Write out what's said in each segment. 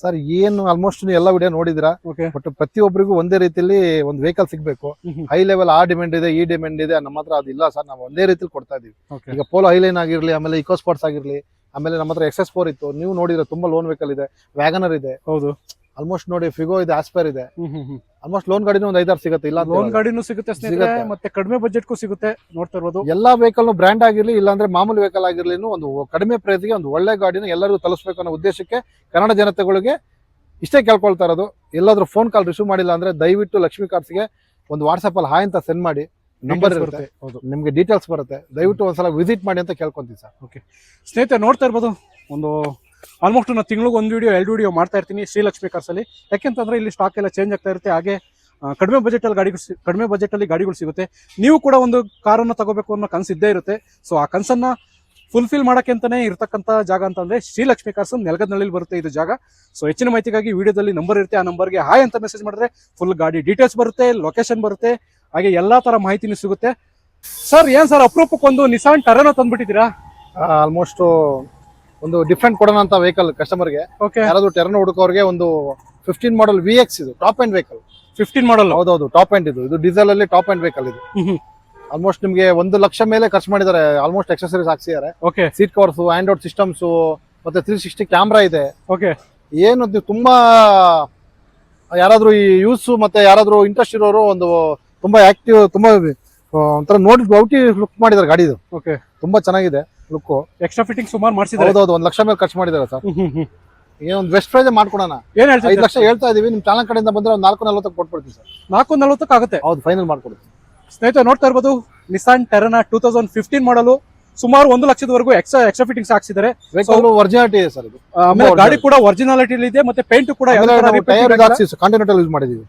Sir ಏನು almost ಎಲ್ಲ video ನೋಡಿದಿರಾ. But ಪ್ರತಿಯೊಬ್ಬರಿಗೂ ಒಂದೇ ರೀತಿಯಲ್ಲಿ ಒಂದು ವೆಹಿಕಲ್ ಸಿಗಬೇಕು. ಹೈ ಲೆವೆಲ್ ಆ ಡಿಮ್ಯಾಂಡ್ ಇದೆ, ಈ ಡಿಮ್ಯಾಂಡ್ ಇದೆ, ನಮ್ಮ ಹತ್ರ ಅದಿಲ್ಲ ಸರ್. ನಾವು ಒಂದೇ ರೀತಿಲಿ ಕೊಡ್ತಾ ಇದೀವಿ. ಈಗ ಪೋಲೋ ಹೈಲೈನ್ ಆಗಿರ್ಲಿ, ಆಮೇಲೆ ಇಕೋ ಸ್ಪೋರ್ಟ್ಸ್ ಆಗಿರ್ಲಿ, ಆಮೇಲೆ ನಮ್ಮ ಹತ್ರ XS4 ಇತ್ತು. ನೀವು ನೋಡಿದ್ರೆ ತುಂಬಾ ಲೋನ್ ವೆಹಿಕಲ್ ಇದೆ, ವ್ಯಾಗನರ್ ಇದೆ. ಹೌದು, ಆಲ್ಮೋಸ್ಟ್ ನೋಡಿ ಫಿಗೋ ಇದೆ, ಆಸ್ಪೈರ್ ಇದೆ. ಆಲ್ಮೋಸ್ಟ್ ಲೋನ್ ಗಾಡಿನೂ ಒಂದು 5-6 ಸಿಗುತ್ತೆ. ಇಲ್ಲ ಲೋನ್ ಗಾಡಿನೂ ಸಿಗುತ್ತೆ, ಮತ್ತೆ ಕಡಿಮೆ ಬಜೆಟ್ಗೂ ಸಿಗುತ್ತೆ. ನೋಡ್ತಾ ಇರ್ಬೋದು ಎಲ್ಲಾ ವೆಹಿಕಲ್ ಬ್ರ್ಯಾಂಡ್ ಆಗಿರ್ಲಿ, ಇಲ್ಲಾಂದ್ರೆ ಮಾಮೂಲಿ ವೆಹಿಕಲ್ ಆಗಿರ್ಲಿ, ಒಂದು ಕಡಿಮೆ ಪ್ರೈಸ್ಗೆ ಒಂದು ಒಳ್ಳೆ ಗಾಡಿನ ಎಲ್ಲರಿಗೂ ತಲುಪಿಸಬೇಕು ಅನ್ನೋ ಉದ್ದೇಶಕ್ಕೆ ಕನ್ನಡ ಜನತೆಗಳಿಗೆ ಇಷ್ಟೇ ಕೇಳ್ಕೊಳ್ತಾ ಇರೋದು. ಎಲ್ಲಾದ್ರೂ ಫೋನ್ ಕಾಲ್ ರಿಸೀವ್ ಮಾಡಿಲ್ಲ ಅಂದ್ರೆ ದಯವಿಟ್ಟು ಲಕ್ಷ್ಮಿ ಕಾರ್ಸ್ಗೆ ಒಂದು ವಾಟ್ಸ್ಆಪ್ ಅಲ್ಲಿ ಹಾಯ್ ಅಂತ ಸೆಂಡ್ ಮಾಡಿ. ನಂಬರ್ ಇರುತ್ತೆ, ನಿಮ್ಗೆ ಡೀಟೇಲ್ಸ್ ಬರುತ್ತೆ. ದಯವಿಟ್ಟು ಒಂದ್ಸಲ ವಿಸಿಟ್ ಮಾಡಿ ಅಂತ ಕೇಳ್ಕೊಂತೀವಿ ಸರ್. ಓಕೆ ಸ್ನೇಹಿತರೆ, ನೋಡ್ತಾ ಇರ್ಬೋದು ಒಂದು ಆಲ್ಮೋಸ್ಟ್ ನಾನು ತಿಂಗಳಿಗೆ 1 ವಿಡಿಯೋ 2 ವಿಡಿಯೋ ಮಾಡ್ತಾ ಇರ್ತೀನಿ ಶ್ರೀಲಕ್ಷ್ಮಿ ಕಾರ್ಸ್ ಅಲ್ಲಿ. ಯಾಕೆಂತಂದ್ರೆ ಇಲ್ಲಿ ಸ್ಟಾಕ್ ಎಲ್ಲ ಚೇಂಜ್ ಆಗ್ತಾ ಇರುತ್ತೆ. ಹಾಗೆ ಕಡಿಮೆ ಬಜೆಟ್ ಅಲ್ಲಿ ಗಾಡಿಗಳು ಸಿಗುತ್ತೆ. ನೀವು ಕೂಡ ಒಂದು ಕಾರನ್ನು ತಗೋಬೇಕು ಅನ್ನೋ ಕನಸು ಇದ್ದೇ ಇರುತ್ತೆ. ಸೊ ಆ ಕನಸನ್ನ ಫುಲ್ಫಿಲ್ ಮಾಡಕ್ಕೆ ಅಂತಾನೆ ಇರತಕ್ಕಂತ ಜಾಗ ಅಂತಂದ್ರೆ ಶ್ರೀಲಕ್ಷ್ಮಿ ಕಾರ್ಸ್ ನೆಲಗದನಹಳ್ಳಿ ಬರುತ್ತೆ ಇದು ಜಾಗ. ಸೊ ಹೆಚ್ಚಿನ ಮಾಹಿತಿಗಾಗಿ ವಿಡಿಯೋದಲ್ಲಿ ನಂಬರ್ ಇರುತ್ತೆ, ಆ ನಂಬರ್ಗೆ ಹಾಯ್ ಅಂತ ಮೆಸೇಜ್ ಮಾಡಿದ್ರೆ ಫುಲ್ ಗಾಡಿ ಡೀಟೇಲ್ಸ್ ಬರುತ್ತೆ, ಲೊಕೇಶನ್ ಬರುತ್ತೆ, ಹಾಗೆ ಎಲ್ಲಾ ತರ ಮಾಹಿತಿನೂ ಸಿಗುತ್ತೆ. ಸರ್ ಏನ್ ಸರ್ ಅಪರೂಪಕ್ಕೊಂದು ನಿಸಾನ್ ಟರನೋ ತಂದ್ಬಿಟ್ಟಿದ್ದೀರಾ? ಆಲ್ಮೋಸ್ಟ್ ಒಂದು ಡಿಫ್ರೆಂಟ್ ಕೊಡೋಣ ಅಂತ ವೆಹಿಕಲ್ ಕಸ್ಟಮರ್ಗೆ. ಯಾರಾದ್ರೂ ಟೆರನೋ ಹುಡುಕೋರಿಗೆ ಒಂದು 15 ಮಾಡಲ್ VX ಇದು ಟಾಪ್ ಎಂಡ್ ವೆಹಿಕಲ್. 15 ಮಾಡಲ್? ಹೌದೌದು, ಟಾಪ್ ಎಂಡ್ ಇದು ಡೀಸೆಲ್ ಅಲ್ಲಿ ಟಾಪ್ ಎಂಡ್ ವೆಹಿಕಲ್ ಇದು. ಆಲ್ಮೋಸ್ಟ್ ನಿಮ್ಗೆ 1 ಲಕ್ಷ ಮೇಲೆ ಖರ್ಚು ಮಾಡಿದ್ದಾರೆ. ಆಲ್ಮೋಸ್ಟ್ ಎಕ್ಸೆಸರೀಸ್ ಹಾಕ್ಸಿದ್ದಾರೆ. ಸೀಟ್ ಕವರ್ಸ್, ಆಂಡ್ರಾಯ್ಡ್ ಸಿಸ್ಟಮ್ಸ್, ಮತ್ತೆ 360 ಕ್ಯಾಮ್ರಾ ಇದೆ. ಏನು ತುಂಬಾ ಯಾರಾದ್ರೂ ಈ ಯೂಸ್ ಮತ್ತೆ ಯಾರಾದ್ರೂ ಇಂಟ್ರೆಸ್ಟ್ ಇರೋರು ಒಂದು ತುಂಬಾ ಆಕ್ಟಿವ್, ತುಂಬಾ ಒಂಥರ ನೋಡಿ ಔಟಿ ಲುಕ್ ಮಾಡಿದ್ದಾರೆ ಗಾಡಿದು. ತುಂಬಾ ಚೆನ್ನಾಗಿದೆ ಲುಕ್. ಎಕ್ಸ್ಟ್ರಾ ಫಿಟ್ಟಿಂಗ್ ಸುಮಾರು ಮಾಡಿಸಿದ್ದಾರೆ. ಹೌದೌದು, 1 ಲಕ್ಷ ಮೇಲೆ ಖರ್ಚು ಮಾಡಿದ್ದಾರೆ ಸರ್. ಏನೊಂದು ಬೆಸ್ಟ್ ಪ್ರೈಸ್ ಮಾಡ್ಕೊಡೋಣ. ಏನ್ ಹೇಳ್ತೀವಿ? 5 ಲಕ್ಷ ಹೇಳ್ತಾ ಇದೀವಿ. ನಿಮ್ ಚಾನಲ್ ಕಡೆಯಿಂದ ಬಂದ್ರೆ ಒಂದು 440 ಕೊಟ್ಬಿಡ್ತೀವಿ ಸರ್. 440 ಆಗುತ್ತೆ? ಹೌದು, ಫೈನಲ್ ಮಾಡ್ಕೊಡ್ತೀವಿ. ಸ್ನೇಹಿತರೆ ನೋಡ್ತಾ ಇರ್ಬೋದು ನಿಸಾನ್ ಟೆರನಾ 2015 ಮಾಡಲು. ಸುಮಾರು 1 ಲಕ್ಷದವರೆಗೂ ಎಕ್ಸ್ಟ್ರಾ ಫಿಟ್ಟಿಂಗ್ಸ್ ಹಾಕ್ಸಿದ್ದಾರೆ. ಒರಿಜಿನಾಲಿಟಿ ಇದೆ ಸರ್ ಇದು. ಆಮೇಲೆ ಗಾಡಿ ಕೂಡ ಒರಿಜಿನಾಲಿಟಿ ಇದೆ, ಮತ್ತೆ ಪೇಂಟ್ ಕೂಡ ಕಾಂಟಿನೆಂಟಲ್ ಯೂಸ್ ಮಾಡಿದೀವಿ.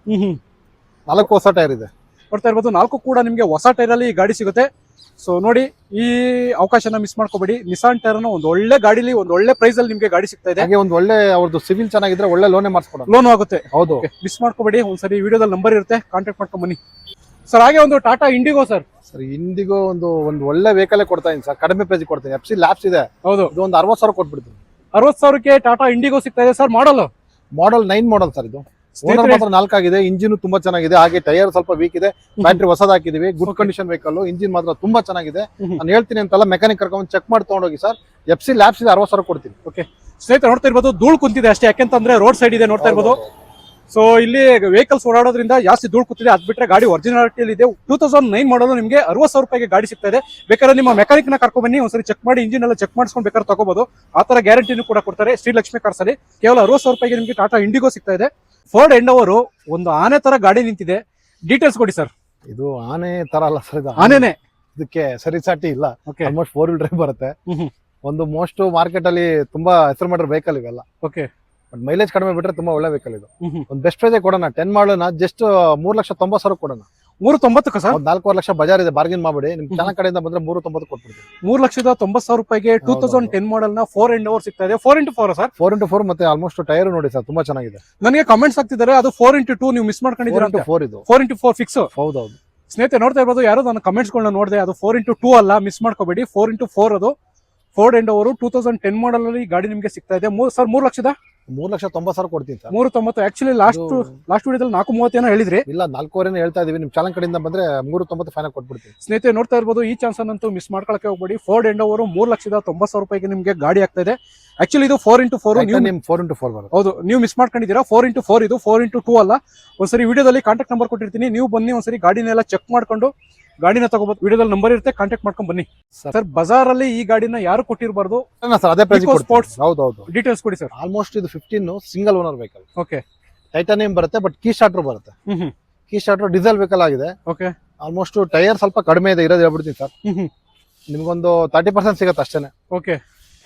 4 ಹೊಸ ಟೈರ್ ಇದೆ. ನೋಡ್ತಾ ಇರ್ಬೋದು 4 ಕೂಡ ನಿಮ್ಗೆ ಹೊಸ ಟೈರ್ ಅಲ್ಲಿ ಗಾಡಿ ಸಿಗುತ್ತೆ. ಸೊ ನೋಡಿ, ಈ ಅವಕಾಶನ ಮಿಸ್ ಮಾಡ್ಕೋಬೇಡಿ. ನಿಸಾನ್ ಟೆರನಾ ಒಂದು ಒಳ್ಳೆ ಗಾಡಿಲಿ ಒಂದು ಒಳ್ಳೆ ಪ್ರೈಸ್ ಅಲ್ಲಿ ನಿಮ್ಗೆ ಗಾಡಿ ಸಿಗ್ತಾ ಇದೆ. ಹಾಗೆ ಒಂದು ಒಳ್ಳೆ ಅವ್ರದ್ದು ಸಿವಿಲ್ ಚೆನ್ನಾಗಿದ್ರೆ ಒಳ್ಳೆ ಲೋನೇ ಮಾಡಿಸ್ಕೊಡೋಣ. ಲೋನ್ ಆಗುತ್ತೆ. ಹೌದು, ಮಿಸ್ ಮಾಡ್ಕೋಬೇಡಿ. ಒಂದ್ಸರಿ ವಿಡಿಯೋದಲ್ಲಿ ನಂಬರ್ ಇರುತ್ತೆ, ಕಾಂಟ್ಯಾಕ್ಟ್ ಮಾಡ್ಕೊಂಡ್ ಬನ್ನಿ ಸರ್. ಹಾಗೆ ಒಂದು ಟಾಟಾ ಇಂಡಿಗೋ ಸರ್. ಇಂಡಿಗೋ ಒಂದು ಒಳ್ಳೆ ವೆಹಿಕಲ್ ಕೊಡ್ತಾ ಇದೀನಿ ಸರ್. ಕಡಿಮೆ ಪ್ರೈಸ್ ಕೊಡ್ತೀನಿ. FC ಲ್ಯಾಬ್ಸ್ ಇದೆ. ಹೌದು, ಇದು ಒಂದು 60,000 ಕೊಟ್ಬಿಡ್ತೀನಿ. 60,000ಕ್ಕೆ ಟಾಟಾ ಇಂಡಿಗೋ ಸಿಗ್ತಾ ಇದೆ ಸರ್. ಮಾಡಲ್ 9 ಮಾಡಲ್ ಸರ್ ಇದು. ಓನರ್ ಮಾತ್ರ 4 ಆಗಿದೆ. ಇಂಜಿನ್ ತುಂಬಾ ಚೆನ್ನಾಗಿದೆ. ಹಾಗೆ ಟೈರ್ ಸ್ವಲ್ಪ ವೀಕ್ ಇದೆ. ಬ್ಯಾಟ್ರಿ ಹೊಸದ್ ಹಾಕಿದೀವಿ. Good condition vehicle. ಇಂಜಿನ್ ಮಾತ್ರ ತುಂಬಾ ಚೆನ್ನಾಗಿದೆ. ನಾನು ಹೇಳ್ತೀನಿ ಅಂತಲ್ಲ, ಮೆಕ್ಯಾನಿಕ್ ಕರ್ಕೊಂಡು ಚೆಕ್ ಮಾಡಿ ತಗೊಂಡೋಗಿ ಸರ್. FC ಲ್ಯಾಬ್ಸ್ ಇದೆ, 60,000 ಕೊಡ್ತೀನಿ. ಓಕೆ ಸ್ನೇಹಿತರೆ ನೋಡ್ತಾ ಇರ್ಬೋದು ಧೂಳು ಕುಂತಿದೆ ಅಷ್ಟೇ. ಯಾಕೆಂತಂದ್ರೆ ರೋಡ್ ಸೈಡ್ ಇದೆ, ನೋಡ್ತಾ ಇರ್ಬೋದು. ಸೊ ಇಲ್ಲಿ ವೆಹಿಕಲ್ಸ್ ಓಡಾಡೋದ್ರಿಂದ ಜಾಸ್ತಿ ಧೂಳು ಕೂತಿದೆ. ಅದ್ ಬಿಟ್ರೆ ಗಾಡಿ ಒರಿಜಿನಾಲಿಟಿ ಇದೆ. 2009 ಮಾಡಲು ನಿಮಗೆ 60,000 ರೂಪಾಯಿಗೆ ಗಾಡಿ ಸಿಗ್ತಾ ಇದೆ. ಬೇಕಾದ್ರೆ ನಿಮ್ಮ ಮೆಕ್ಯಾನಿಕ್ ನ ಕರ್ಕೊಂಡ್ ಬನ್ನಿ, ಒಂದ್ಸರಿ ಚೆಕ್ ಮಾಡಿ ಇಂಜಿನ್ ಎಲ್ಲ ಚೆಕ್ ಮಾಡಿಸ್ಕೊಂಡು ಬೇಕಾದ್ರೆ ತಗೋಬಹುದು. ಆ ತರ ಗ್ಯಾರಂಟಿನೂ ಕೂಡ ಕೊಡ್ತಾರೆ ಶ್ರೀಲಕ್ಷ್ಮಿ ಕಾರ್ಸ್ ಅಲ್ಲಿ. ಕೇವಲ 60,000 ರೂಪಾಯಿಗೆ ನಿಮಗೆ ಟಾಟಾ ಇಂಡಿಗೋ ಸಿಗ್ತಾ ಇದೆ. ಫೋರ್ಡ್ ಎಂಡೋವರ್ ಒಂದು ಆನೆ ತರ ಗಾಡಿ ನಿಂತಿದೆ. ಡೀಟೇಲ್ಸ್ ಕೊಡಿ ಸರ್. ಇದು ಆನೆ ತರ ಅಲ್ಲ ಸರ್, ಇದು ಆನೆನೆ. ಇದಕ್ಕೆ ಸರಿಸಾಟಿ ಇಲ್ಲ. ಆಲ್ಮೋಸ್ಟ್ 4 ವೀಲ್ ಡ್ರೈವ್ ಬರುತ್ತೆ. ಒಂದು ಮೋಸ್ಟ್ ಮಾರ್ಕೆಟ್ ಅಲ್ಲಿ ತುಂಬಾ ಹೆಸರು ಮಾಡಿರೋ ವೆಹಿಕಲ್ ಇವೆಲ್ಲ. ಬಟ್ ಮೈಲೇಜ್ ಕಡಿಮೆ ಬಿಟ್ರೆ ತುಂಬಾ ಒಳ್ಳೆ ವೆಹಿಕಲ್ ಇದು. ಒಂದು ಬೆಸ್ಟ್ ಪ್ರೈಸ್ ಕೊಡೋಣ. 10 ಮಾಡೋಣ, ಜಸ್ಟ್ 3,90,000 ಕೊಡೋಣ. 390 ಸರ್? 4 ಲಕ್ಷ ಬಜಾರ್ ಇದೆ, ಬಾರ್ಗಿನ್ ಮಾಡ್ಬಿಡಿ. ನಿಮ್ ಚಾನಲ್ ಕಡೆಯಿಂದ ಬಂದ್ರೆ 390 ಕೊಟ್ಬಿಡ್ತೀವಿ. 3,90,000 ರೂಪಾಯಿಗೆ 2010 ಮಾಡಲ್ ನ 4 ಎಂಡೋವರ್ ಸಿಗ್ತಾ ಇದೆ. 4x4 sir? 4x4 ಮತ್ತೆ ಆಲ್ಮೋಸ್ಟ್ ಟೈರ್ ನೋಡಿ ಸರ್, ತುಂಬಾ ಚೆನ್ನಾಗಿದೆ. ನನಗೆ ಕಮೆಂಟ್ಸ್ ಆಗ್ತಿದ್ದಾರೆ ಅದು 4x2 ನೀವು ಮಿಸ್ ಮಾಡ್ಕೊಂಡಿದ್ದೀರಾ ಅಂತ. 4 ಇದು 4x4 ಫಿಕ್ಸ್. ಹೌದೌದು ಸ್ನೇಹಿತರೆ ನೋಡ್ತಾ ಇರ್ಬೋದು, ಯಾರೋ ನನ್ನ ಕಮೆಂಟ್ಸ್ ಗಳನ್ನ ನೋಡಿದೆ. ಅದು 4x2 ಅಲ್ಲ, ಮಿಸ್ ಮಾಡ್ಕೋಬೇಡಿ. 4x4 ಅದು ಫೋರ್ಡ್ ಎಂಡೋವರ್ 2010 ಮಾಡಲ್ ಅಲ್ಲಿ ಗಾಡಿ ನಿಮ್ಗೆ ಸಿಗ್ತಾ ಇದೆ. ಸರ್ 3,90,000 ಕೊಡ್ತೀನಿ ಸರ್. 390. ಆಕ್ಚುಲಿ ಲಾಸ್ಟ್ ವಿಡಿಯೋದಲ್ಲಿ 430 ಏನೋ ಹೇಳಿದ್ರಿ. ಇಲ್ಲ, 4 ಹೇಳ್ತಾ ಇದೀವಿ. ನಿಮ್ ಚಾನಲ್ ಕಡೆಯಿಂದ ಬಂದ್ರೆ 390 ಫೈನಲ್ ಕೊಟ್ಬಿಡ್ತೀವಿ. ಸ್ನೇಹಿತರೆ ನೋಡ್ತಾ ಇರ್ಬೋದು, ಈ ಚಾನ್ಸ್ ಅಂತೂ ಮಿಸ್ ಮಾಡ್ಕೊಳಕ್ಕೆ ಹೋಗ್ಬೇಡಿ. ಫೋರ್ಡ್ ಎಂಡೋವರ್ 3,90,000 ರೂಪಾಯಿಗೆ ನಿಮ್ಗೆ ಗಾಡಿ ಆಗ್ತಾ ಇದೆ. ಆಕ್ಚುಲಿ ಇದು 4x4. ನಿಮ್ 4x4 ಬರುತ್ತೆ. ಹೌದು, ನೀವು ಮಿಸ್ ಮಾಡ್ಕೊಂಡಿದ್ದೀರಾ. 4x4 ಇದು, 4x2 ಅಲ್ಲ. ಒಂದ್ಸರಿ ವಿಡಿಯೋದಲ್ಲಿ ಕಾಂಟ್ಯಾಕ್ಟ್ ನಂಬರ್ ಕೊಟ್ಟಿರ್ತೀನಿ, ನೀವು ಬನ್ನಿ ಒಂದ್ಸರಿ ಗಾಡಿನೆಲ್ಲ ಚೆಕ್ ಮಾಡ್ಕೊಂಡು ಗಾಡಿನ ತಗೋಬಹುದು. ವಿಡಿಯೋದಲ್ಲಿ ನಂಬರ್ ಇರುತ್ತೆ, ಕಾಂಟ್ಯಾಕ್ಟ್ ಮಾಡ್ಕೊಂಡು ಬನ್ನಿ ಸರ್. ಬಜಾರ್ ಅಲ್ಲಿ ಈ ಗಾಡಿನ ಯಾರು ಕೊಟ್ಟಿರಬಾರ್ದು ಸರ್. ಅದೇ ಪ್ರೈಸ್ ಸ್ಪೋರ್ಟ್ಸ್. ಹೌದೌದು, ಡೀಟೇಲ್ಸ್ ಕೊಡಿ ಸರ್. ಆಲ್ಮೋಸ್ಟ್ ಇದು 15 single owner vehicle. Okay, titanium ಬರುತ್ತೆ, ಬಟ್ ಕೀ ಸ್ಟಾರ್ಟರ್ ಬರುತ್ತೆ. ಕೀ ಸ್ಟಾರ್ಟರ್ ಡೀಸೆಲ್ ವೆಹಿಕಲ್ ಆಗಿದೆ. ಓಕೆ, ಆಲ್ಮೋಸ್ಟ್ ಟೈರ್ ಸ್ವಲ್ಪ ಕಡಿಮೆ ಇದೆ ಇರೋದು ಹೇಳ್ಬಿಡ್ತೀನಿ ಸರ್. ನಿಮ್ಗೊಂದು 30% ಸಿಗುತ್ತೆ ಅಷ್ಟೇನೆ. ಓಕೆ,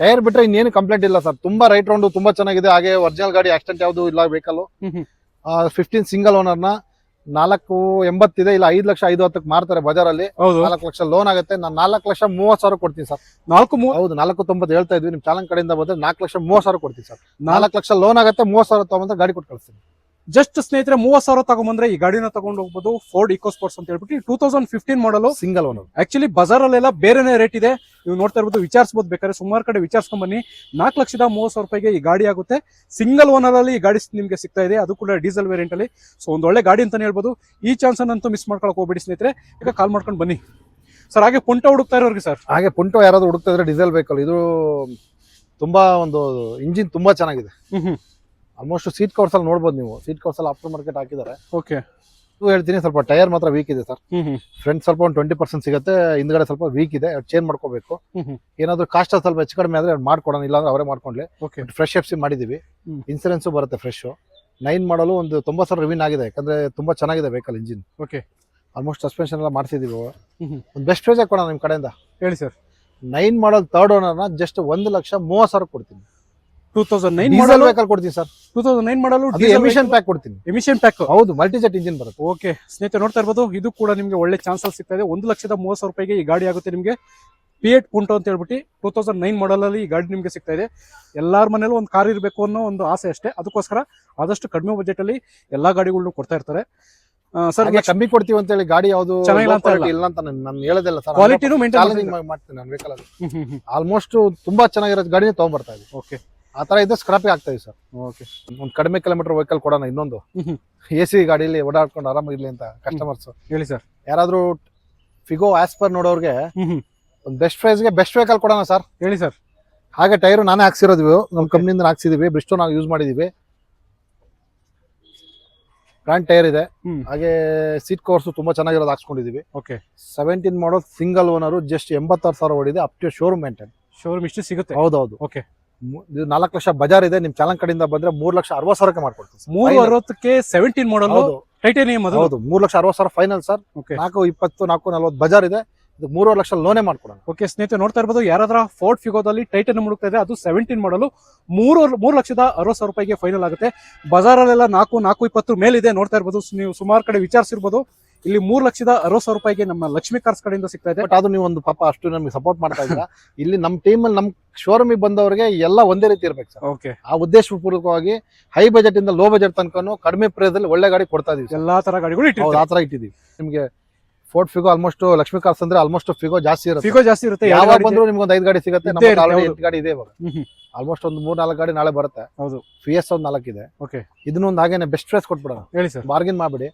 ಟೈರ್ ಬಿಟ್ರೆ ಇನ್ನೇನು ಕಂಪ್ಲೇಂಟ್ ಇಲ್ಲ ಸರ್. ತುಂಬಾ ರೈಟ್ ರೌಂಡ್ ತುಂಬಾ ಚೆನ್ನಾಗಿದೆ. ಹಾಗೆ ಒರಿಜಿನಲ್ ಗಾಡಿ, ಆಕ್ಸಿಡೆಂಟ್ ಯಾವ್ದು ಇಲ್ಲ ವೆಹಿಕಲ್. 15 ಸಿಂಗಲ್ ಓನರ್ ನ 480 ಇದೆ. ಇಲ್ಲ 5,50,000 ಮಾರ್ತಾರೆ ಬಜಾರಲ್ಲಿ. 4 ಲಕ್ಷ ಲೋನ್ ಆಗುತ್ತೆ. ನಾನು 4,30,000 ಕೊಡ್ತೀನಿ ಸರ್. 4,30,000? ಹೌದು, 490 ಹೇಳ್ತಾ ಇದ್ವಿ. ನಿಮ್ ಚಾನಲ್ ಕಡೆಯಿಂದ ಬಂದ್ರೆ 4,30,000 ಕೊಡ್ತೀನಿ ಸರ್. 4 ಲಕ್ಷ ಲೋನ್ ಆಗುತ್ತೆ. 30,000 ತಗೊಂಡ್ರೆ ಗಾಡಿ ಕೊಟ್ಟು ಕಳಿಸ್ತೀನಿ. ಜಸ್ಟ್ ಸ್ನೇಹಿತರೆ 30,000 ತಗೊಂಡ್ಬಂದ್ರೆ ಈ ಗಾಡಿನ ತಗೊಂಡು ಹೋಗ್ಬೋದು. ಫೋರ್ಡ್ ಇಕೋ ಸ್ಪೋರ್ಟ್ಸ್ ಅಂತ ಹೇಳ್ಬಿಟ್ಟು 2015 ಮಾಡಲು. Single owner. ಆಕ್ಚುಲಿ ಬಜಾರಲ್ಲೆಲ್ಲ ಬೇರೆನೇ ರೇಟ್ ಇದೆ, ನೀವು ನೋಡ್ತಾ ಇರ್ಬೋದು. ವಿಚಾರಿಸಬಹುದು, ಬೇಕಾದ್ರೆ ಸುಮಾರು ಕಡೆ ವಿಚಾರಿಸ್ಕೊಂಡ್ ಬನ್ನಿ. 4,30,000 ರೂಪಾಯಿಗೆ ಈ ಗಾಡಿ ಆಗುತ್ತೆ. ಸಿಂಗಲ್ ಓನರ್ ಅಲ್ಲಿ ಈ ಗಾಡಿ ನಿಮ್ಗೆ ಸಿಗ್ತಾ ಇದೆ, ಅದು ಕೂಡ ಡೀಸೆಲ್ ವೇರಿಯಂಟ್ ಅಲ್ಲಿ. ಸೊ ಒಂದು ಒಳ್ಳೆ ಗಾಡಿ ಅಂತಾನೆ ಹೇಳ್ಬೋದು. ಈ ಚಾನ್ಸ್ ಅಂತೂ ಮಿಸ್ ಮಾಡ್ಕೊಳಕ್ ಹೋಗ್ಬೇಡಿ ಸ್ನೇಹಿತರೆ, ಈಗ ಕಾಲ್ ಮಾಡ್ಕೊಂಡು ಬನ್ನಿ ಸರ್. ಹಾಗೆ ಪುಂಟೋ ಹುಡುಕ್ತಾ ಇರೋರಿಗೆ ಸರ್, ಹಾಗೆ ಪುಂಟೋ ಯಾರಾದ್ರೂ ಹುಡುಕ್ತಾ ಇದ್ರೆ ಡೀಸೆಲ್ ವೆಹಿಕಲ್ ಇದು ತುಂಬಾ ಒಂದು ಇಂಜಿನ್ ತುಂಬಾ ಚೆನ್ನಾಗಿದೆ. ಆಲ್ಮೋಸ್ಟ್ ಸೀಟ್ ಕವರ್ಸ್ ಅಲ್ಲಿ ನೋಡ್ಬೋದು ನೀವು, ಸೀಟ್ ಕವರ್ಸ್ ಅಲ್ಲಿ ಆಫ್ಟರ್ ಮಾರ್ಕೆಟ್ ಹಾಕಿದ್ದಾರೆ. ಓಕೆ, ಹೇಳ್ತೀನಿ ಸ್ವಲ್ಪ ಟೈರ್ ಮಾತ್ರ ವೀಕ್ ಇದೆ ಸರ್. ಫ್ರಂಟ್ ಸ್ವಲ್ಪ ಒಂದು 20% ಸಿಗುತ್ತೆ, ಹಿಂದ್ಗಡೆ ಸ್ವಲ್ಪ ವೀಕ್ ಇದೆ, ಚೇಂಜ್ ಮಾಡ್ಕೋಬೇಕು. ಏನಾದ್ರು ಕಾಸ್ಟ್ ಸ್ವಲ್ಪ ಹೆಚ್ಚು ಕಡಿಮೆ ಆದ್ರೆ ಮಾಡ್ಕೊಡೋಣ, ಇಲ್ಲ ಅಂದ್ರೆ ಅವರೇ ಮಾಡ್ಕೊಂಡ್ಲಿ. ಫ್ರೆಶ್ ಎಫ್ ಸಿ ಮಾಡಿದೀವಿ, ಇನ್ಸೂರೆನ್ಸ್ ಬರುತ್ತೆ ಫ್ರೆಶ್. 9 ಮಾಡಲು ಒಂದು 90,000 ರಿವಿನ್ ಆಗಿದೆ, ಯಾಕಂದ್ರೆ ತುಂಬಾ ಚೆನ್ನಾಗಿದೆ vehicle engine. Okay, almost suspension ಎಲ್ಲ ಮಾಡಿಸಿದೀವಿ. ಒಂದು ಬೆಸ್ಟ್ ಪ್ರೈಸ್ ಕೊಡೋಣ ನಿಮ್ ಕಡೆಯಿಂದ. ಹೇಳಿ ಸರ್. 9 ಮಾಡಲ್ ಥರ್ಡ್ ಓನರ್ನ ಜಸ್ಟ್ 1,30,000 ಕೊಡ್ತೀನಿ. 2009 ಡೀಸೆಲ್ ಮಾಡಲು ವೆಹಿಕಲ್ ಕೊಡ್ತೀನಿ ಸರ್. 2009 ಮಾಡಲು ಎಮಿಷನ್ ಪ್ಯಾಕ್ ಕೊಡ್ತೀನಿ. ಎಮಿಷನ್ ಪ್ಯಾಕ್, ಹೌದು, ಮಲ್ಟಿಜೆಟ್ ಇಂಜಿನ್ ಬರುತ್ತೆ. ಓಕೆ ಸ್ನೇಹಿತರೆ ನೋಡ್ತಾ ಇರ್ಬೋದು, ಇದು ಕೂಡ ನಿಮಗೆ ಒಳ್ಳೆ ಚಾನ್ಸಸ್ ಸಿಗ್ತಾ ಇದೆ. 1,30,30,000 ರೂಪಾಯಿಗೆ ಈ ಗಾಡಿ ಆಗುತ್ತೆ ನಿಮಗೆ. P8 ಪುಂಟೋ ಅಂತ ಹೇಳ್ಬಿಟ್ಟು 2009 ಮಾಡಲ್ ಅಲ್ಲಿ ಈ ಗಾಡಿ ನಿಮಗೆ ಸಿಗ್ತಾ ಇದೆ. ಎಲ್ಲಾರ ಮನೇಲೂ ಒಂದು ಕಾರ್ ಇರಬೇಕು ಅನ್ನೋ ಒಂದು ಆಸೆ ಅಷ್ಟೇ, ಅದಕ್ಕೋಸ್ಕರ ಆದಷ್ಟು ಕಡಿಮೆ ಬಜೆಟ್ ಅಲ್ಲಿ ಎಲ್ಲಾ ಗಾಡಿಗಳನ್ನು ಕೊಡ್ತಾ ಇರ್ತಾರೆ. ಸರ್ ಕಮ್ಮಿ ಕೊಡ್ತೀವಿ ಅಂತ ಹೇಳಿ ಗಾಡಿ ಯಾವ್ದು ಇಲ್ಲ ಅಂತ ನಾನು ಹೇಳೋದಿಲ್ಲ ಸರ್. ಕ್ವಾಲಿಟಿನೂ ಚಾಲೆಂಜಿಂಗ್ ಮಾಡ್ತೀನಿ ನಾನು ವೆಹಿಕಲ್ ಅದು. ಆಲ್ಮೋಸ್ಟ್ ತುಂಬಾ ಚೆನ್ನಾಗಿರೋ ಗಾಡಿನೇ ತಗೊಂಡ್ಬರ್ತಾ ಇದೆ. ಓಕೆ, ಆ ತರ ಇದ್ದು ಸ್ಕ್ರಾಪಿಂಗ್ ಆಗ್ತಾ ಇದೆ ಸರ್. ಓಕೆ, ಒಂದು ಕಡಿಮೆ ಕಿಲೋಮೀಟರ್ ವೆಹಿಕಲ್ ಕೊಡೋಣ, ಇನ್ನೊಂದು AC ಗಾಡಿಲಿ ಓಡಾಡ್ಕೊಂಡು ಆರಾಮಾಗಿರ್ಲಿ ಅಂತ ಕಸ್ಟಮರ್ಸ್. ಹೇಳಿ ಸರ್. ಯಾರಾದ್ರೂ ಫಿಗೋ ಆಸ್ಪರ್ ನೋಡೋರ್ಗೆ ಒಂದು ಬೆಸ್ಟ್ ಪ್ರೈಸ್ಗೆ ಬೆಸ್ಟ್ ವೆಹಿಕಲ್ ಕೊಡೋಣ ಸರ್. ಹೇಳಿ ಸರ್. ಹಾಗೆ ಟೈರು ನಾನೇ ಹಾಕ್ಸಿರೋದು, ನಮ್ಮ ಕಂಪ್ನಿಯಿಂದ ಹಾಕ್ಸಿದೀವಿ. ಬ್ರಿಸ್ಟೋ ನಾವು ಯೂಸ್ ಮಾಡಿದೀವಿ, ಫ್ರಂಟ್ ಟೈರ್ ಇದೆ. ಹಾಗೆ ಸೀಟ್ ಕವರ್ಸ್ ತುಂಬಾ ಚೆನ್ನಾಗಿರೋದು ಹಾಕ್ಸ್ಕೊಂಡಿದೀವಿ. Okay, 17 model single owner, just 86,000 ಓಡಿದೆ. Up to showroom maintain. Showroom ಇಷ್ಟು ಸಿಗುತ್ತೆ? ಹೌದೌದು. ಓಕೆ, ಇದು 4 ಲಕ್ಷ ಬಜಾರ್ ಇದೆ. ನಿಮ್ ಚಾಲನ್ ಕಡೆಯಿಂದ ಬಂದ್ರೆ 3,60,000 ಮಾಡ್ಕೊಡ್ತೀವಿ. 360ಕ್ಕೆ 17 ಮಾಡಲ್ ಟೈಟಾನಿಯಂ. ಹೌದು, 3,60,000 ಫೈನಲ್ ಸರ್. 420 440 ಬಜಾರ್ ಇದೆ. ಇದು 3.5 ಲಕ್ಷ ಲೋನೇ ಮಾಡ್ಕೊಡೋಣ. ಓಕೆ ಸ್ನೇಹಿತರೆ ನೋಡ್ತಾ ಇರ್ಬೋದು, ಯಾರಾದ್ರೂ ಫೋರ್ಡ್ ಫಿಗೋದಲ್ಲಿ ಟೈಟಾನಿಯಂ ಹುಡುಕ್ತಾ ಇದೆ, ಅದು 17 ಮಾಡಲು 3,60,000 ರೂಪಾಯಿಗೆ ಫೈನಲ್ ಆಗುತ್ತೆ. ಬಜಾರಲ್ಲೆಲ್ಲ 4,20 ಮೇಲಿದೆ. ನೋಡ್ತಾ ಇರ್ಬೋದು, ನೀವು ಸುಮಾರು ಕಡೆ ವಿಚಾರಿಸಿರ್ಬೋದು. ಇಲ್ಲಿ 3,60,000 ರೂಪಾಯಿಗೆ ನಮ್ಮ ಲಕ್ಷ್ಮಿ ಕಾರ್ಸ್ ಕಡೆಯಿಂದ ಸಿಗ್ತಾ ಇದೆ. ಬಟ್ ಅದು ನೀವು ಒಂದು ಪಾಪ ಅಷ್ಟು ನಮಗೆ ಸಪೋರ್ಟ್ ಮಾಡ್ತಾ ಇದ್ದೀರಾ. ಇಲ್ಲಿ ನಮ್ಮ ಟೀಮ್ ಅಲ್ಲಿ, ನಮ್ ಶೋರೂಮಿಗೆ ಬಂದವರಿಗೆ ಎಲ್ಲ ಒಂದೇ ರೀತಿ ಇರ್ಬೇಕು ಸರ್. ಓಕೆ, ಆ ಉದ್ದೇಶಪೂರ್ವಕವಾಗಿ ಹೈ ಬಜೆಟ್ ಇಂದ ಲೋ ಬಜೆಟ್ ತನಕ ಕಡಿಮೆ ಪ್ರೈಸ್ ಅಲ್ಲಿ ಒಳ್ಳೆ ಗಾಡಿ ಕೊಡ್ತಾ ಇದೀವಿ. ಎಲ್ಲಾ ತರ ಗಾಡಿಗಳು ಇಟ್ಟಿದ್ದೀವಿ, ಆ ತರ ಇಟ್ಟಿದ್ದೀವಿ. ನಿಮಗೆ Ford Figo almost, Lakshmi cars ಅಂದ್ರೆ ಆಲ್ಮೋಸ್ಟ್ ಫಿಗೋ ಜಾಸ್ತಿ ಇರುತ್ತೆ. ಫಿಗೋ ಜಾಸ್ತಿ ಇರುತ್ತೆ. ಯಾವಾಗ ಬಂದ್ರು ನಿಮ್ಗೆ ಒಂದು 5 ಗಾಡಿ ಸಿಗುತ್ತೆ. ಆಲ್ರೆಡಿ 8 ಗಾಡಿ ಇದೆ ಇವಾಗ. ಆಲ್ಮೋಸ್ಟ್ ಒಂದು 3-4 ಗಾಡಿ ನಾಳೆ ಬರುತ್ತೆ. ಹೌದು, PS ಒಂದು 4 ಇದೆ. ಓಕೆ, ಇದನ್ನ ಒಂದು ಹಾಗೇನೆ ಬೆಸ್ಟ್ ಪ್ರೈಸ್ ಕೊಟ್ಬಿಡೋಣ. ಹೇಳಿ ಸರ್. ಬಾರ್ಗಿನ್ ಮಾಡ್ಬಿಡಿ.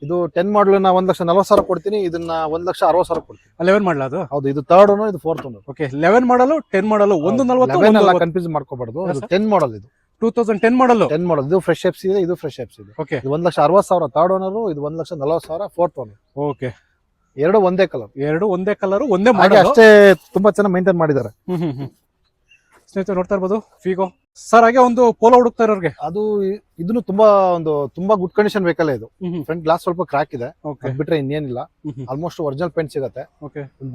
ಇದು 10 ಮಾಡಲ್ ನ 1,40,000 ಕೊಡ್ತೀನಿ. ಇದನ್ನ 1,60,000 ಕೊಡ್ತೀನಿ. 11 ಮಾಡಲ್ ಅದು? ಹೌದು, ಇದು ಥರ್ಡ್ ಓನರ್, ಇದು ಫೋರ್ತ್ ಓನರ್. ಓಕೆ, 11 ಮಾಡಲು 10 ಮಾಡಲು 140 ಕನ್ಫ್ಯೂಸ್ ಮಾಡ್ಕೋಬಾರ್ದು. 10 ಮಾಡಲ್ ಇದು 2010 ಮಾಡಲ್. 10 ಮಾಡಲ್ ಇದು ಫ್ರೆಶ್ ಎಫ್ಸಿ ಇದೆ, ಇದು ಫ್ರೆಶ್ ಎಫ್ಸಿ ಇದೆ. ಓಕೆ, ಇದು 1,60,000 ಥರ್ಡ್ ಓನರ್, ಇದು 1,40,000 ಫೋರ್ತ್ ಓನರ್. ಓಕೆ, ಎರಡು ಒಂದೇ ಕಲರ್. ಒಂದೇ ಕಲರ್, ಒಂದೇ ಮಾಡಲ್ ಅಷ್ಟೇ. ತುಂಬಾ ಚೆನ್ನಾಗಿ ಮೇಂಟೈನ್ ಮಾಡಿದ್ದಾರೆ. ಸ್ನೇಹಿತರೆ ನೋಡ್ತಾ ಇರ್ಬೋದು ಫಿಗೋ ಸರ್. ಹಾಗೆ ಒಂದು ಪೋಲೋ ಹುಡುಕ್ತಾ ಇರೋರಿಗೆ, ಅದು ಇದನ್ನು ತುಂಬಾ ಗುಡ್ ಕಂಡೀಷನ್ ವೆಹಿಕಲ್ ಇದು. ಫ್ರಂಟ್ ಗ್ಲಾಸ್ ಸ್ವಲ್ಪ ಕ್ರಾಕ್ ಇದೆ, ಬಿಟ್ರೆ ಇನ್ನೇನಿಲ್ಲ. ಆಲ್ಮೋಸ್ಟ್ ಒರಿಜಿನಲ್ ಪೇಂಟ್ ಸಿಗುತ್ತೆ.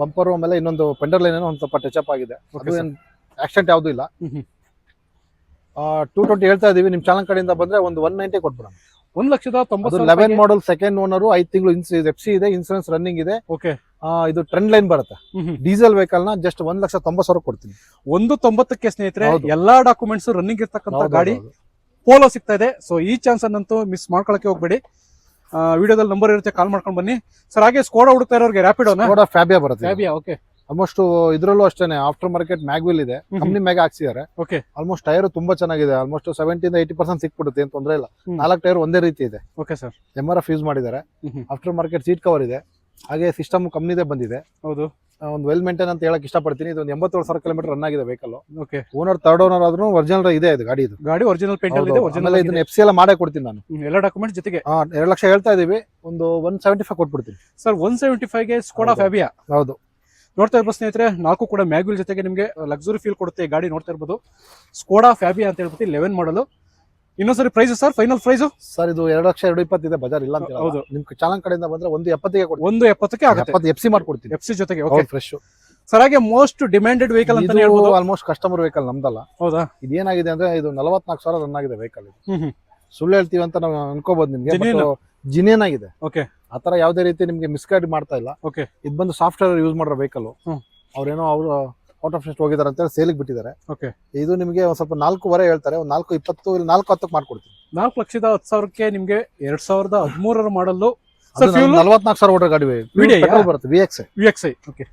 ಬಂಪರ್ ಆಮೇಲೆ ಇನ್ನೊಂದು ಪೆಂಡರ್ ಲೈನ್ ಒಂದು ಸ್ವಲ್ಪ ಟಚ್ ಅಪ್ ಆಗಿದೆ. ಆಕ್ಸಿಡೆಂಟ್ ಯಾವ್ದು ಇಲ್ಲ. 220 ಹೇಳ್ತಾ ಇದೀವಿ. ನಿಮ್ ಚಾನಲ್ ಕಡೆಯಿಂದ ಬಂದ್ರೆ ಒಂದು 190 ಕೊಟ್ಬಿಡೋಣ. 1,90,000. 11 ಮಾಡಲ್ ಸೆಕೆಂಡ್ ಓನರ್, 5 ತಿಂಗಳು ಎಫ್ಸಿ ಇದೆ, ಇನ್ಸೂರೆನ್ಸ್ ರನ್ನಿಂಗ್ ಇದೆ. ಓಕೆ, ಇದು ಟ್ರೆಂಡ್ ಲೈನ್ ಬರುತ್ತೆ. ಡೀಸೆಲ್ ವೆಹಿಕಲ್ ನ ಜಸ್ಟ್ 1,90,000 ಕೊಡ್ತೀನಿ. 190ಕ್ಕೆ ಸ್ನೇಹಿತರೆ ಎಲ್ಲಾ ಡಾಕ್ಯುಮೆಂಟ್ಸ್ ರನ್ನಿಂಗ್ ಇರ್ತಕ್ಕಂಥ ಗಾಡಿ ಪೋಲೋ ಸಿಗ್ತಾ ಇದೆ. ಸೊ ಈ ಚಾನ್ಸ್ ಅನ್ನಂತೂ ಮಿಸ್ ಮಾಡ್ಕೊಳಕ್ಕೆ ಹೋಗ್ಬೇಡಿ. ವಿಡಿಯೋದಲ್ಲಿ ನಂಬರ್ ಇರುತ್ತೆ, ಕಾಲ್ ಮಾಡ್ಕೊಂಡು ಬನ್ನಿ ಸರ್. ಹಾಗೆ ಸ್ಕೋಡಾ ಹುಡುಕ್ತಾ ಇರೋರಿಗೆ ರ್ಯಾಪಿಡೋನ ಫ್ಯಾಬಿಯಾ ಬರುತ್ತೆ. Fabia, okay. ಆಲ್ಮೋಸ್ಟ್ ಇದ್ರಲ್ಲೂ ಅಷ್ಟೇನೆ ಆಫ್ಟರ್ ಮಾರ್ಕೆಟ್ ಮ್ಯಾಗ್ವಿಲ್ ಇದೆ, ಕಂಪ್ನಿ ಮ್ಯಾಗ್ ಹಾಕ್ಸಿದ್ದಾರೆ. ಓಕೆ, ಆಲ್ಮೋಸ್ಟ್ ಟೈರ್ ತುಂಬಾ ಚೆನ್ನಾಗಿದೆ. ಆಲ್ಮೋಸ್ಟ್ 70-80% ಸಿಕ್ಬಿಡುತ್ತೆ, ಏನ್ ತೊಂದ್ರೆ ಇಲ್ಲ. 4 ಟೈರ್ ಒಂದೇ ರೀತಿ ಇದೆ. Okay sir. MRF ಯೂಸ್ ಮಾಡಿದ್ದಾರೆ. ಆಫ್ಟರ್ ಮಾರ್ಕೆಟ್ ಸೀಟ್ ಕವರ್ ಇದೆ. ಹಾಗೆ ಸಿಸ್ಟಮ್ ಕಂಪ್ನಿದೇ ಬಂದಿದೆ. ಹೌದು, ಒಂದು ವೆಲ್ ಮೇಂಟೈನ್ ಅಂತ ಹೇಳಕ್ ಇಷ್ಟಪಡ್ತೀನಿ. ಇದು 87,000 ಕಿಲೋಮೀಟರ್ ರನ್ ಆಗಿದೆ vehicle. Okay, owner third owner ಆದ್ರೂ ಒರಿಜಿನಲ್ ಇದೆ. ಇದು ಗಾಡಿ ಒರಿಜಿನಲ್ ಪೇಂಟ್ ಅಲ್ಲಿ ಇದೆ. ಒರಿಜಿನಲ್ ಇದನ್ನ FC ಎಲ್ಲ ಮಾಡೇ ಕೊಡ್ತೀನಿ ನಾನು, ಎಲ್ಲ ಡಾಕ್ಯುಮೆಂಟ್ಸ್ ಜೊತೆಗೆ. 2 ಲಕ್ಷ ಹೇಳ್ತಾ ಇದೀವಿ, ಒಂದು 175 ಕೊಟ್ಬಿಡ್ತೀನಿ ಸರ್. 175ಗೆ Skoda Fabia. ಹೌದು, ನೋಡ್ತಾ ಇರ್ಬೋದು ಸ್ನೇಹಿತರೆ, 4 ಕೂಡ ಮ್ಯಾಗ್ವಿಲ್ ಜೊತೆಗೆ ನಿಮಗೆ ಲಕ್ಸುರಿ ಫೀಲ್ ಕೊಡುತ್ತೆ ಗಾಡಿ. ನೋಡ್ತಾ ಇರ್ಬೋದು ಸ್ಕೋಡಾ ಫ್ಯಾಬಿಯಾ ಅಂತ ಹೇಳ್ಬಿಟ್ಟು 11 ಮಾಡಲು. ಇನ್ನೊಂದ್ಸರಿ price sir, final price sir ಇದು 2,20,000 ಇದೆ ಬಜಾರ್ ಇಲ್ಲ ಅಂತ. ಹೌದು, ನಿಮ್ ಚಾನಲ್ ಕಡೆಯಿಂದ ಬಂದ್ರೆ 170ಗೆ ಕೊಡ್ತೀನಿ. 170ಕ್ಕೆ ಆಗುತ್ತೆ. 70 FC ಮಾಡ್ಕೊಡ್ತೀನಿ, FC ಜೊತೆಗೆ. Okay, fresh sir. ಹಾಗೆ ಮೋಸ್ಟ್ ಡಿಮ್ಯಾಂಡೆಡ್ ವೆಹಿಕಲ್ ಅಂತ ಹೇಳ್ಬೋದು. ಆಲ್ಮೋಸ್ಟ್ ಕಸ್ಟಮರ್ ವೆಹಿಕಲ್ ನಮ್ದಲ್ಲ. ಹೌದಾ? ಇದೇನಾಗಿದೆ ಅಂದ್ರೆ ಇದು 44,000 ರನ್ ಆಗಿದೆ ವೆಹಿಕಲ್. ಸುಳ್ಳು ಹೇಳ್ತೀವಿ ಅಂತ ನಾವು ಅನ್ಕೋಬಹುದು ನಿಮ್ಗೆ, ಜಿನಿಯನ್ ಆಗಿದೆ. ಓಕೆ, ಆತರ ಯಾವ್ದೇ ರೀತಿ ನಿಮ್ಗೆ ಮಿಸ್ಗೈಡ್ ಮಾಡ್ತಾ ಇಲ್ಲ. ಓಕೆ, ಇದು ಬಂದು ಸಾಫ್ಟ್ವೇರ್ ಯೂಸ್ ಮಾಡಿರೋ ವೆಹಿಕಲ್. ಅವ್ರೇನೋ ಅವರು ಔಟ್ ಆಫ್ ಸ್ಟೇಟ್ ಹೋಗಿದ್ದಾರೆ ಅಂತ ಸೇಲಿಗೆ ಬಿಟ್ಟಿದ್ದಾರೆ. ಓಕೆ, ಇದು ನಿಮಗೆ ಒಂದ್ ಸ್ವಲ್ಪ 4.25 ಹೇಳ್ತಾರೆ, ಒಂದು 4.20 ಇಲ್ಲ 4.10 ಮಾಡ್ಕೊಡ್ತೀನಿ. 4,10,000ಕ್ಕೆ ನಿಮ್ಗೆ 2013 ಮಾಡಲ್ಲು ಅದು 44,000 ಓಡೋ ಗಾಡಿ ಪೆಟ್ರೋಲ್ ಬರುತ್ತೆ VXI. Okay,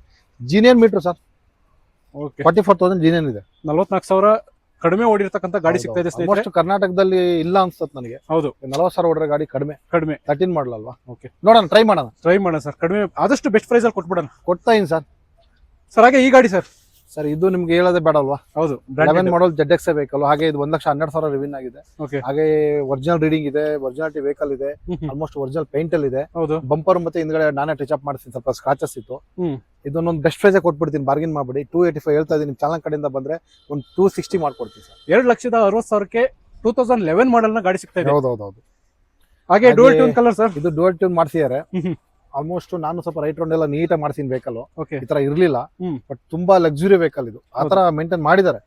genuine meter sir. Okay, 44,000 genuine ಇದೆ. 44,000 ಕಡಿಮೆ ಓಡಿರ್ತಕ್ಕಂಥ ಗಾಡಿ ಸಿಗ್ತಾ ಇದೆ ಸ್ನೇಹಿತರೆ. ಆಲ್ಮೋಸ್ಟ್ ಕರ್ನಾಟಕದಲ್ಲಿ ಇಲ್ಲ ಅನ್ಸುತ್ತೆ ನನಗೆ. ಹೌದು, 40,000 ಓಡೋ ಗಾಡಿ ಕಡಿಮೆ 13 ಮಾಡಲ್ ಅಲ್ವಾ. ಓಕೆ, ನೋಡೋಣ, ಟ್ರೈ ಮಾಡೋಣ ಸರ್. ಕಡಿಮೆ ಆದಷ್ಟು ಬೆಸ್ಟ್ ಪ್ರೈಸ್ ಅಲ್ಲಿ ಕೊಟ್ಬಿಡೋಣ. ಕೊಡ್ತಾ ಇದೀನಿ ಸರ್. ಹಾಗೆ ಈ ಗಾಡಿ ಸರ್ ಇದು ನಿಮ್ಗೆ ಹೇಳೋದೇ ಬೇಡ ಅಲ್ವಾ. ಹೌದು, 11 ಮಾಡಲ್ ZX ವೆಹಿಕಲ್. ಹಾಗೆ ಇದು 1,12,000 ರಿವಿನ್ ಆಗಿದೆ. ಓಕೆ, ಹಾಗೆ ಒರಿಜಿನಲ್ ರೀಡಿಂಗ್ ಇದೆ, ಒರಿಜಿನಾಲಿಟಿ ವೆಹಿಕಲ್ ಇದೆ, ಆಲ್ಮೋಸ್ಟ್ ಒರಿಜಿನಲ್ ಪೇಂಟ್ ಅಲ್ಲಿ ಇದೆ. ಹೌದು, ಬಂಪರ್ ಮತ್ತೆ ಹಿಂದ್ಗಡೆ ನಾನೇ ಟಚ್ ಅಪ್ ಮಾಡಿಸ್ತೀನಿ, ಸ್ವಲ್ಪ ಸ್ಕ್ರಾಚಸ್ ಇತ್ತು. ಇದನ್ನೊಂದು ಬೆಸ್ಟ್ ಪ್ರೈಸ್ ಕೊಟ್ಬಿಡ್ತೀನಿ, ಬಾರ್ಗಿನ್ ಮಾಡ್ಬಿಡಿ. 285 ಹೇಳ್ತಾ ಇದೀನಿ. ನಿಮ್ ಚಾನಲ್ ಕಡೆಯಿಂದ ಬಂದ್ರೆ ಒಂದು 260 ಮಾಡ್ಕೊಡ್ತೀನಿ ಸರ್. 2,60,000ಕ್ಕೆ 2011 ಮಾಡಲ್ ನ ಗಾಡಿ ಸಿಗ್ತಾ ಇದೆ. ಹೌದು. ಹಾಗೆ ಡುಯಲ್ ಟ್ಯೂನ್ ಕಲರ್ ಸರ್. ಇದು ಡುಯಲ್ ಟ್ಯೂನ್ ಮಾಡಿಸಿದ್ದಾರೆ. ಆಲ್ಮೋಸ್ಟ್ ನಾನು ಸ್ವಲ್ಪ ರೈಟ್ ರೌಂಡ್ ಎಲ್ಲ ನೀಟಾಗಿ ಮಾಡ್ಸಿನ ವೆಹಿಕಲ್. ಈ ತರ ಇರ್ಲಿಲ್ಲ, ಬಟ್ ತುಂಬಾ ಲಕ್ಸುರಿ ವೆಹಿಕಲ್ ಇದು. ಆತರ ಮೇಂಟೈನ್ ಮಾಡಿದ್ದಾರೆ.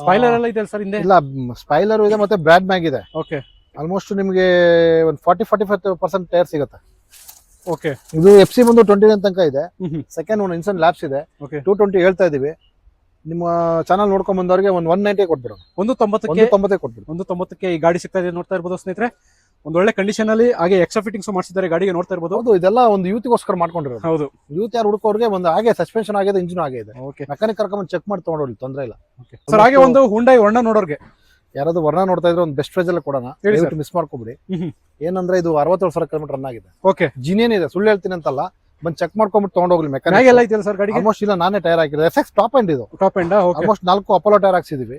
ಸ್ಪೈಲರ್ ಎಲ್ಲ ಇದೆ ಸರ್ ಹಿಂದೆ. ಇಲ್ಲ, ಸ್ಪೈಲರ್ ಇದೆ ಮತ್ತೆ ಬ್ರಾಡ್ ಮ್ಯಾಗ್ ಇದೆ. ಓಕೆ, ಆಲ್ಮೋಸ್ಟ್ ನಿಮಗೆ ಒಂದು 40-45% ಟೈರ್ ಸಿಗುತ್ತೆ. ಓಕೆ, ಇದು FC ಬಂದು 29 ತನಕ ಇದೆ. ಸೆಕೆಂಡ್ ಒಂದು ಇನ್ಸೆಂಟ್ ಲ್ಯಾಬ್ಸ್ ಇದೆ. 220 ಹೇಳ್ತಾ ಇದೀವಿ. ನಿಮ್ಮ ಚಾನಲ್ ನೋಡ್ಕೊಂಡ್ ಬಂದವರಿಗೆ ಒಂದು 190 ಕೊಟ್ಬಿಡೋಣ. 190 ಕೊಟ್ಬಿಡು. 190ಕ್ಕೆ ಈ ಗಾಡಿ ಸಿಗ್ತಾ ಇದೆ. ನೋಡ್ತಾ ಇರ್ಬೋದು ಸ್ನೇಹಿತರೆ, ಒಂದು ಒಳ್ಳೆ ಕಂಡೀಷನ್ ಅಲ್ಲಿ. ಹಾಗೆ ಎಕ್ಸ್ಟ್ರಾ ಫಿಟ್ಟಿಂಗ್ಸ್ ಮಾಡಿಸಿದ್ದಾರೆ ಗಾಡಿಗೆ, ನೋಡ್ತಾ ಇರ್ಬೋದು. ಹೌದು, ಇದೆಲ್ಲ ಒಂದು ಯೂತ್ಗೋಸ್ಕರ ಮಾಡ್ಕೊಂಡಿರೋದು. ಹೌದು, ಯೂತ್ ಯಾರು ಹುಡುಕೋರ್ಗೆ ಒಂದು ಹಾಗೆ ಸಸ್ಪೆನ್ಷನ್ ಆಗಿದೆ, ಇಂಜಿನ್ ಆಗಿದೆ ಇದೆ. ಓಕೆ, ಮೆಕ್ಯಾನಿಕ್ ಕರ್ಕೊಂಡ್ ಚೆಕ್ ಮಾಡಿ ತಗೊಂಡೋಗಿ, ತೊಂದ್ರೆ ಇಲ್ಲ. ಸರ್ ಹಾಗೆ ಒಂದು ಹುಂಡೈ ವರ್ಣ ನೋಡೋರ್ಗೆ, ಯಾರಾದ್ರೂ ವರ್ಣ ನೋಡ್ತಾ ಇದ್ರೆ ಒಂದು ಬೆಸ್ಟ್ ಪ್ರೈಸ್ ಅಲ್ಲಿ ಕೊಡೋಣ. ಮಿಸ್ ಮಾಡ್ಕೊಬಿಡಿ. ಏನಂದ್ರೆ ಇದು 67,000 ಕಿಲೋಮೀಟರ್ ರನ್ ಆಗಿದೆ. ಓಕೆ, ಜಿನಿಯನ್ ಇದೆ, ಸುಳ್ಳು ಹೇಳ್ತೀನಿ ಅಂತಲ್ಲ. ಬಂದ್ ಚೆಕ್ ಮಾಡ್ಕೊಂಡ್ಬಿಟ್ಟು ತಗೊಂಡೋಗ್ಲಿ. ಮೆಕ್ಯಾನಿಕ್ ಎಲ್ಲ ಇದೆಯಲ್ಲ ಸರ್ ಗಾಡಿಗೆ. ಆಲ್ಮೋಸ್ಟ್ ಇಲ್ಲ, ನಾನೇ ಟೈರ್ ಹಾಕಿದೆ. FX ಟಾಪ್ ಎಂಡ್ ಇದು. Top end. Almost 4 Apollo tyre ಹಾಕ್ಸಿದೀವಿ.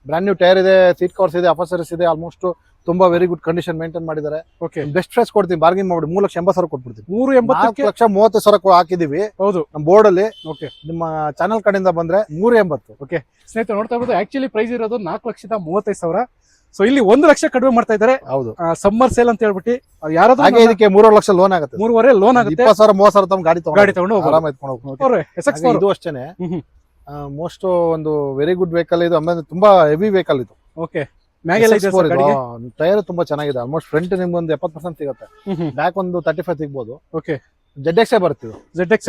ಬ್ರಾಂಡ್ ನ್ಯೂ ಟೈರ್ ಇದೆ, ಸೀಟ್ ಕವರ್ಸ್ ಇದೆ, ಅಫಸರ್ಸ್ ಇದೆ. ಆಲ್ಮೋಸ್ಟ್ ತುಂಬಾ ವೆರಿ ಗುಡ್ ಕಂಡೀಷನ್ ಮೇಂಟೈನ್ ಮಾಡಿದ್ದಾರೆ. ಓಕೆ, ಬೆಸ್ಟ್ ಪ್ರೈಸ್ ಕೊಡ್ತೀನಿ, ಬಾರ್ಗಿನ್ ಮಾಡಿ 3,80,000 ಕೊಟ್ಬಿಡ್ತೀನಿ. 3,80,000 ಹಾಕಿದೀವಿ. ಹೌದು, ನಮ್ಮ ಬೋರ್ಡ್ ಅಲ್ಲಿ. ಓಕೆ, ನಿಮ್ಮ ಚಾನಲ್ ಕಡೆಯಿಂದ ಬಂದ್ರೆ 380. ಓಕೆ ಸ್ನೇಹಿತರೆ, ನೋಡ್ತಾ ಇರ್ಬೋದು ಆಕ್ಚುಲಿ ಪ್ರೈಸ್ ಇರೋದು 4,35,000. ಸೊ ಇಲ್ಲಿ 1 ಲಕ್ಷ ಕಡಿಮೆ ಮಾಡ್ತಾ ಇದ್ದಾರೆ. ಹೌದು, ಸಮ್ಮರ್ ಸೇಲ್ ಅಂತ ಹೇಳ್ಬಿಟ್ಟು ಯಾರಾದ್ರೂ ಹಾಗೆ ಇದಕ್ಕೆ 3 ಲಕ್ಷ ಲೋನ್ ಆಗುತ್ತೆ. 3.5 ಲೋನ್ ಆಗುತ್ತೆ. 20,000-30,000 ತಮ್ಮ ಗಾಡಿ ತಗೊಂಡು ಆರಾಮ ಎತ್ಕೊಂಡು ಹೋಗ್ಬೋದು. ಇದು ಅಷ್ಟೇನೆ. ಮೋಸ್ಟ್ ಒಂದು ವೆರಿ ಗುಡ್ ವೆಹಿಕಲ್ ಇದು. ಆಮೇಲೆ ತುಂಬಾ ಹೆವಿ ವೆಹಿಕಲ್ ಇದು. ಓಕೆ, ಮ್ಯಾಗೆಲ್ಲ ಇದೆ ಸರ್ ಗಾಡಿಗೆ. ಟೈರ್ ತುಂಬಾ ಚೆನ್ನಾಗಿದೆ. ಆಲ್ಮೋಸ್ಟ್ ಫ್ರಂಟ್ ನಿಮ್ಗೆ ಒಂದು 70% ಸಿಗುತ್ತೆ. ಬ್ಯಾಕ್ ಒಂದು 35 ಸಿಗ್ಬೋದು. ಓಕೆ, ZX ಬರುತ್ತೆ. ZX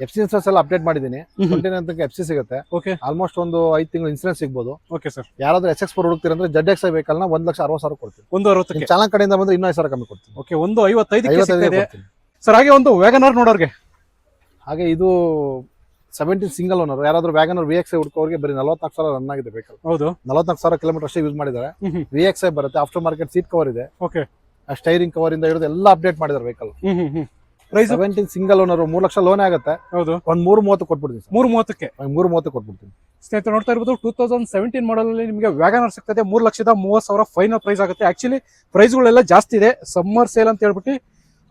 FC ಇನ್ಸೂರೆನ್ಸ್ ಎಲ್ಲ ಅಪ್ಡೇಟ್ ಮಾಡಿದೀನಿ. 29 ಅಂತ FC ಸಿಗುತ್ತೆ. ಓಕೆ, ಆಲ್ಮೋಸ್ಟ್ ಒಂದು 5 ತಿಂಗಳು ಇನ್ಸೂರೆನ್ಸ್ ಸಿಗ್ಬೋದು. Okay sir. ಯಾರಾದ್ರೂ SX4 ಹುಡುಕ್ತೀರಂದ್ರೆ ZX ವೆಹಿಕಲ್ ನ 1,60,000 ಕೊಡ್ತೀನಿ. 160ಕ್ಕೆ ಚಾನಲ್ ಕಡೆಯಿಂದ ಬಂದ್ರೆ ಇನ್ನೂ 5,000 ಕಮ್ಮಿ ಕೊಡ್ತೀನಿ. Okay, 155 sir. ಹಾಗೆ ಒಂದು ವ್ಯಾಗನರ್ ನೋಡೋರ್ಗೆ, ಹಾಗೆ ಇದು 17 ಸಿಂಗಲ್ ಓನರ್. ಯಾರಾದ್ರೂ ವ್ಯಾಗನರ್ VXI ಹುಡುಕೋರಿಗೆ ಬರೀ 44,000 ರನ್ ಆಗಿದೆ ವೆಹಿಕಲ್. ಹೌದು, 44,000 ಕಿಲೋಮೀಟರ್ ಅಷ್ಟೇ ಯೂಸ್ ಮಾಡಿದ್ದಾರೆ. VXI ಬರುತ್ತೆ. ಆಫ್ಟರ್ ಮಾರ್ಕೆಟ್ ಸೀಟ್ ಕವರ್ ಇದೆ. ಓಕೆ, ಸ್ಟೈರಿಂಗ್ ಕವರ್ ಇಂದ ಹಿಡಿದು ಎಲ್ಲ ಅಪ್ಡೇಟ್ ಮಾಡಿದ್ದಾರೆ vehicle. Price 17 single owner, 3 lakh loan ಆಗುತ್ತೆ. ಹೌದು, ಒಂದು 330 ಕೊಟ್ಬಿಡ್ತೀನಿ. 330ಕ್ಕೆ 330 ಕೊಟ್ಬಿಡ್ತೀನಿ. ಸ್ನೇಹಿತರೆ ನೋಡ್ತಾ ಇರ್ಬೋದು 2017 ಮಾಡಲ್ ಅಲ್ಲಿ ನಿಮಗೆ ವ್ಯಾಗನರ್ ಸಿಗ್ತದೆ. 3,30,000 ಫೈನಲ್ ಪ್ರೈಸ್ ಆಗುತ್ತೆ. ಆಕ್ಚುಲಿ ಪ್ರೈಸ್ಗಳೆಲ್ಲ ಜಾಸ್ತಿ ಇದೆ. ಸಮ್ಮರ್ ಸೇಲ್ ಅಂತ ಹೇಳ್ಬಿಟ್ಟು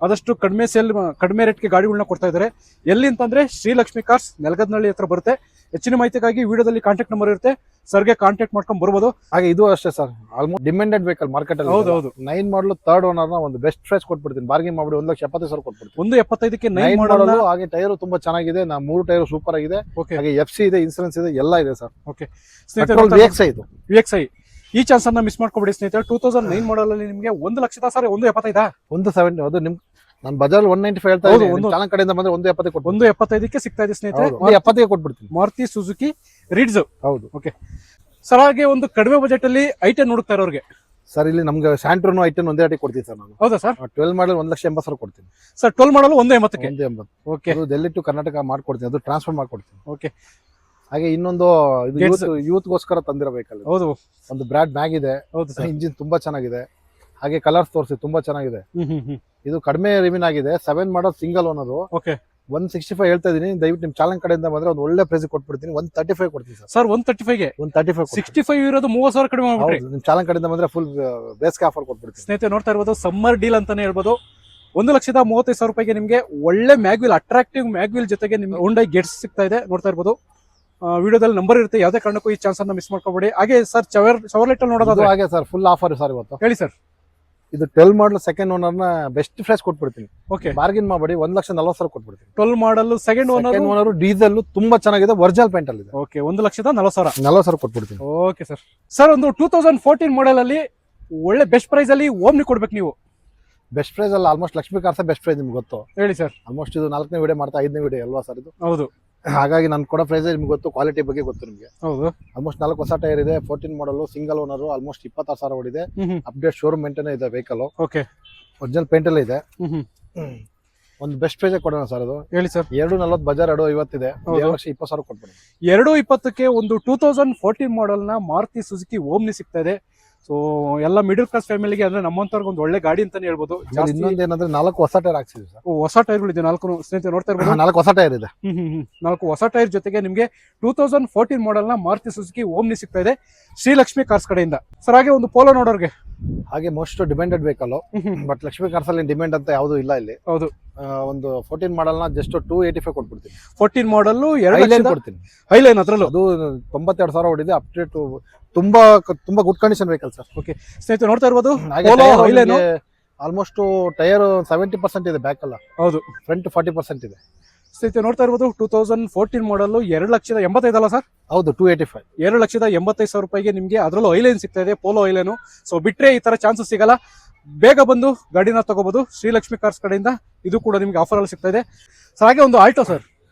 ಆದಷ್ಟು ಕಡಿಮೆ ರೇಟ್ಗೆ ಗಾಡಿಗಳನ್ನ ಕೊಡ್ತಾ ಇದ್ದಾರೆ. ಎಲ್ಲಿ ಅಂತಂದ್ರೆ ಶ್ರೀಲಕ್ಷ್ಮಿ ಕಾರ್ಸ್, ನೆಲಗದ್ನಹಳ್ಳಿ ಹತ್ರ ಬರುತ್ತೆ. ಹೆಚ್ಚಿನ ಮಾಹಿತಿಗಾಗಿ ವಿಡಿಯೋದಲ್ಲಿ ಕಾಂಟ್ಯಾಕ್ಟ್ ನಂಬರ್ ಇರುತ್ತೆ, ಸರ್ಗೆ ಕಾಂಟ್ಯಾಕ್ಟ್ ಮಾಡ್ಕೊಂಡು ಬರ್ಬೋದು. ಹಾಗೆ ಇದು ಅಷ್ಟೇ sir, almost demanded vehicle market ಅಲ್ಲಿ. ಹೌದು, 9 ಮಾಡಲ್ 3rd ಓನರ್ ನ ಒಂದು ಬೆಸ್ಟ್ ಪ್ರೈಸ್ ಕೊಟ್ಬಿಡ್ತೀನಿ. ಬಾರ್ಗಿನ್ ಮಾಡಿ 1,70,000 ಕೊಟ್ಬಿಡ್ತೀನಿ. 175ಕ್ಕೆ 9 ಮಾಡಲ್. ಹಾಗೆ ಟೈರ್ ತುಂಬಾ ಚೆನ್ನಾಗಿದೆ. 3 ಟೈರ್ ಸೂಪರ್ ಆಗಿದೆ. ಹಾಗೆ FC ಇದೆ, ಇನ್ಸೂರೆನ್ಸ್ ಇದೆ, ಎಲ್ಲ ಇದೆ ಸರ್. ಓಕೆ ಸ್ನೇಹಿತರೆ, VXI ಇದು. VXI ಈ ಚಾನ್ಸ್ ಅನ್ನ ಮಿಸ್ ಮಾಡ್ಕೊಬೇಡಿ ಸ್ನೇಹಿತರೆ. 2009 ಮಾಡಲ್ ಅಲ್ಲಿ ನಿಮಗೆ 1 ಲಕ್ಷದ ಸರ್ 175 170. ಅದು ನಿಮ್ ನಾನು ಬಜಾರ್ 195 ಹೇಳ್ತಾ ಇದ್ದೀನಿ. ಚಾನಲ್ ಕಡೆಯಿಂದ ಬಂದ್ರೆ 170 ಕೊಟ್ಟು 175ಕ್ಕೆ ಸಿಗ್ತಾ ಇದೆ ಸ್ನೇಹಿತರೆ. 170ಗೆ ಕೊಟ್ಬಿಡ್ತೀನಿ. Maruti Suzuki Ritz. ಹೌದು, ಓಕೆ ಸರ್. ಹಾಗೆ ಒಂದು ಕಡಿಮೆ ಬಜೆಟ್ ಅಲ್ಲಿ ಐಟನ್ ಹುಡುಕ್ತಾ ಇರೋರಿಗೆ ಸರ್, ಇಲ್ಲಿ ನಮ್ಗೆ ಸ್ಯಾಂಟ್ರೋನು ಐಟನ್ ಒಂದೇ ರೇಟಿಗೆ ಕೊಡ್ತೀನಿ ಸರ್ ನಾನು. ಹೌದಾ ಸರ್? 12 ಮಾಡಲ್ 1,80,000 ಕೊಡ್ತೀನಿ ಸರ್. 12 ಮಾಡಲ್ 180ಕ್ಕೆ 180. ಓಕೆ, ಅದು ಡೆಲ್ಲಿ ಟು ಕರ್ನಾಟಕ ಮಾಡ್ಕೊಡ್ತೀನಿ. ಅದು ಟ್ರಾನ್ಸ್ಫರ್ ಮಾಡ್ಕೊಡ್ತೀನಿ. ಓಕೆ. ಹಾಗೆ ಇನ್ನೊಂದು ಯೂತ್ಗೋಸ್ಕರ ತಂದಿರೋ ವೆಹಿಕಲ್. ಹೌದು, ಒಂದು ಬ್ರಾಡ್ ಮ್ಯಾಗ್ ಇದೆ. ಹೌದು ಸರ್. ಇಂಜಿನ್ ತುಂಬಾ ಚೆನ್ನಾಗಿದೆ. ಹಾಗೆ ಕಲರ್ಸ್ ತೋರಿಸಿ, ತುಂಬಾ ಚೆನ್ನಾಗಿದೆ. ಇದು ಕಡಿಮೆ ರಿವಿನ್ ಆಗಿದೆ. 7 ಮಾಡಲ್ ಸಿಂಗಲ್ ಓನರ್. ಓಕೆ, 165 ಹೇಳ್ತಾ ಇದೀನಿ. ದಯವಿಟ್ಟು ನಿಮ್ ಚಾನಲ್ ಕಡೆಯಿಂದ ಬಂದ್ರೆ ಒಂದು ಒಳ್ಳೆ ಪ್ರೈಸ್ ಕೊಟ್ಬಿಡ್ತೀನಿ. 135 ಕೊಡ್ತೀನಿ ಸರ್. ಸರ್ 135ಗೆ 135 65 ಇರೋದು 30,000 ಕಡಿಮೆ ಮಾಡ್ಬಿಟ್ರಿ. ನಿಮ್ ಚಾನಲ್ ಕಡೆಯಿಂದ ಬಂದ್ರೆ ಫುಲ್ ಬೇಸ್ಗೆ ಆಫರ್ ಕೊಟ್ಬಿಡ್ತೀನಿ. ಸ್ನೇಹಿತರೆ ನೋಡ್ತಾ ಇರ್ಬೋದು, ಸಮ್ಮರ್ ಡೀಲ್ ಅಂತಾನೆ ಹೇಳ್ಬೋದು. 1,35,000 ರೂಪಾಯಿಗೆ ನಿಮಗೆ ಒಳ್ಳೆ ಮ್ಯಾಗ್ವಿಲ್, ಅಟ್ರಾಕ್ಟಿವ್ ಮ್ಯಾಗ್ವಿಲ್ ಜೊತೆಗೆ ನಿಮ್ಗೆ ಹುಂಡೈ ಗೆಟ್ಸ್ ಸಿಗ್ತಾ ಇದೆ. ನೋಡ್ತಾ ಇರ್ಬೋದು, ವಿಡಿಯೋದಲ್ಲಿ ನಂಬರ್ ಇರುತ್ತೆ. ಯಾವುದೇ ಕಾರಣಕ್ಕೂ ಈ ಚಾನ್ಸ್ ಅನ್ನ ಮಿಸ್ ಮಾಡ್ಕೋಬೇಡಿ. ಹಾಗೆ ಸರ್ ಶವರ್ಲೆಟ್ ಅಲ್ಲಿ ನೋಡೋದು ಹಾಗೆ ಸರ್, ಫುಲ್ ಆಫರ್ ಸರ್ ಇವತ್ತು. ಹೇಳಿ ಸರ್. ಇದು 12 ಮಾಡಲ್ ಸೆಕೆಂಡ್ ಓನರ್ ನ ಬೆಸ್ಟ್ ಪ್ರೈಸ್ ಕೊಟ್ಬಿಡ್ತೀನಿ. ಓಕೆ, ಬಾರ್ಗಿನ್ ಮಾಡಿ 1,40,000 ಕೊಟ್ಬಿಡ್ತೀನಿ. 12 ಮಾಡಲ್ ಸೆಕೆಂಡ್ ಓನರ್, ಡೀಸೆಲ್ ತುಂಬಾ ಚೆನ್ನಾಗಿದೆ. ಒರಿಜಿನಲ್ ಪೇಂಟ್ ಅಲ್ಲಿ ಇದೆ. ಓಕೆ, 1,40,000 ಕೊಟ್ಬಿಡ್ತೀನಿ. Okay sir. ಸರ್ ಒಂದು 2014 ಮಾಡೆಲ್ ಅಲ್ಲಿ ಒಳ್ಳೆ ಬೆಸ್ಟ್ ಪ್ರೈಸ್ ಅಲ್ಲಿ ಓಮ್ನಿ ಕೊಡ್ಬೇಕು ನೀವು. ಬೆಸ್ಟ್ ಪ್ರೈಸ್ ಅಲ್ಲ, almost Lakshmi cars best price ನಿಮ್ಗೆ ಗೊತ್ತು. ಹೇಳಿ ಸರ್. ಆಲ್ಮೋಸ್ಟ್ ಇದು 4ನೇ ವಿಡಿಯೋ ಮಾಡ್ತಾ 5ನೇ ವಿಡಿಯೋ ಅಲ್ವಾ ಸರ್ ಇದು? ಹೌದು. ಹಾಗಾಗಿ ನಾನು ಕೊಡೋ ಪ್ರೈಸ್ ನಿಮ್ಗೆ ಗೊತ್ತು, ಕ್ವಾಲಿಟಿ ಬಗ್ಗೆ ಗೊತ್ತು ನಿಮಗೆ. ಹೌದು. ಆಲ್ಮೋಸ್ಟ್ 4 ಹೊಸ ಟೈರ್ ಇದೆ, 14 ಮಾಡಲ್, ಸಿಂಗಲ್ ಓನರ್, ಆಲ್ಮೋಸ್ಟ್ 26,000 ಓಡಿದೆ. ಅಪ್ಡೇಟ್ ಶೋರೂಮ್ ಮೇಂಟೈನ್ ಇದೆ ವೆಹಿಕಲ್. ಓಕೆ. ಒರಿಜಿನಲ್ ಪೇಂಟ್ ಎಲ್ಲ ಇದೆ. ಒಂದು ಬೆಸ್ಟ್ ಪ್ರೈಸ್ ಕೊಡೋಣ ಸರ್. ಅದು ಹೇಳಿ ಸರ್. 240 ಬಜಾರ್ 250 ಇದೆ. 2,20,000 ಕೊಟ್ಬಿಡಿ. 220ಕ್ಕೆ ಒಂದು 2014 ಮಾಡೆಲ್ ನ ಮಾರುತಿ ಸುಜುಕಿ ಓಮ್ನಿ ಸಿಗ್ತಾ ಇದೆ. ಸೊ ಎಲ್ಲ ಮಿಡಲ್ ಕ್ಲಾಸ್ ಫ್ಯಾಮಿಲಿಗೆ ಅಂದ್ರೆ ನಮ್ಮಂತವ್ರಿಗೆ ಒಂದು ಒಳ್ಳೆ ಗಾಡಿ ಅಂತಾನೆ ಹೇಳ್ಬೋದು. ಇನ್ನೊಂದು ಏನಂದ್ರೆ 4 ಹೊಸ ಟೈರ್ ಹಾಕ್ಸಿದ್ವಿ ಸರ್. ಹೊಸ ಟೈರ್ಗಳಿದೆ 4 ಸ್ನೇಹಿತರೆ ನೋಡ್ತಾ ಇರ್ಬೋದು. 4 ಹೊಸ ಟೈರ್ ಇದೆ. 4 ಹೊಸ ಟೈರ್ ಜೊತೆಗೆ ನಿಮಗೆ 2014 ಮಾಡೆಲ್ ನ ಮಾರುತಿ ಸುಜುಕಿ ಓಮ್ನಿ ಸಿಗ್ತಾ ಇದೆ ಶ್ರೀಲಕ್ಷ್ಮಿ ಕಾರ್ಸ್ ಕಡೆಯಿಂದ. ಸರ್ ಹಾಗೆ ಒಂದು ಪೋಲೋ ನೋಡೋರ್ಗೆ ಹಾಗೆ most demanded vehicle. But Lakshmi cars ಅಲ್ಲಿ ಡಿಮ್ಯಾಂಡ್ ಅಂತ ಯಾವುದು ಇಲ್ಲ ಇಲ್ಲಿ. ಹೌದು. ಒಂದು 14 ಮಾಡಲ್ ನ ಜಸ್ಟ್ 285 ಕೊಟ್ಬಿಡ್ತೀನಿ. 14 ಮಾಡಲ್ ಕೊಡ್ತೀನಿ. ಹೈಲೈನ್ ಅದ್ರಲ್ಲೂ ಅದು 92,000 ಹೊಡಿದೆ. ಅಪ್ಡೇಟ್ ತುಂಬಾ good condition vehicle sir. Okay ಸ್ನೇಹಿತರೆ ನೋಡ್ತಾ ಇರ್ಬೋದು. ಆಲ್ಮೋಸ್ಟ್ ಟೈರ್ 70% ಇದೆ ಬ್ಯಾಕ್ ಎಲ್ಲ. ಹೌದು. ಫ್ರಂಟ್ 40% ಇದೆ. ಸ್ನೇಹಿತರೆ ನೋಡ್ತಾ ಇರ್ಬೋದು 2014 ಮಾಡಲ್ 2,85,000 ಅಲ್ಲ ಸರ್? ಹೌದು, 285. 2,85,000 ರೂಪಾಯಿಗೆ ನಿಮಗೆ ಅದರಲ್ಲೂ ಐಲೈನ್ ಸಿಗ್ತಾ ಇದೆ, ಪೋಲೋ ಐಲೈನು. ಸೊ ಬಿಟ್ರೆ ಈ ತರ ಚಾನ್ಸಸ್ ಸಿಗಲ್ಲ. ಬೇಗ ಬಂದು ಗಾಡಿನ ತಗೋಬಹುದು ಶ್ರೀಲಕ್ಷ್ಮಿ ಕಾರ್ಸ್ ಕಡೆಯಿಂದ. ಇದು ಕೂಡ ನಿಮ್ಗೆ ಆಫರ್ ಅಲ್ಲಿ ಸಿಗ್ತಾ ಇದೆ. ಸರ್ ಹಾಗೆ ಒಂದು ಆಲ್ಟೋ ಸರ್.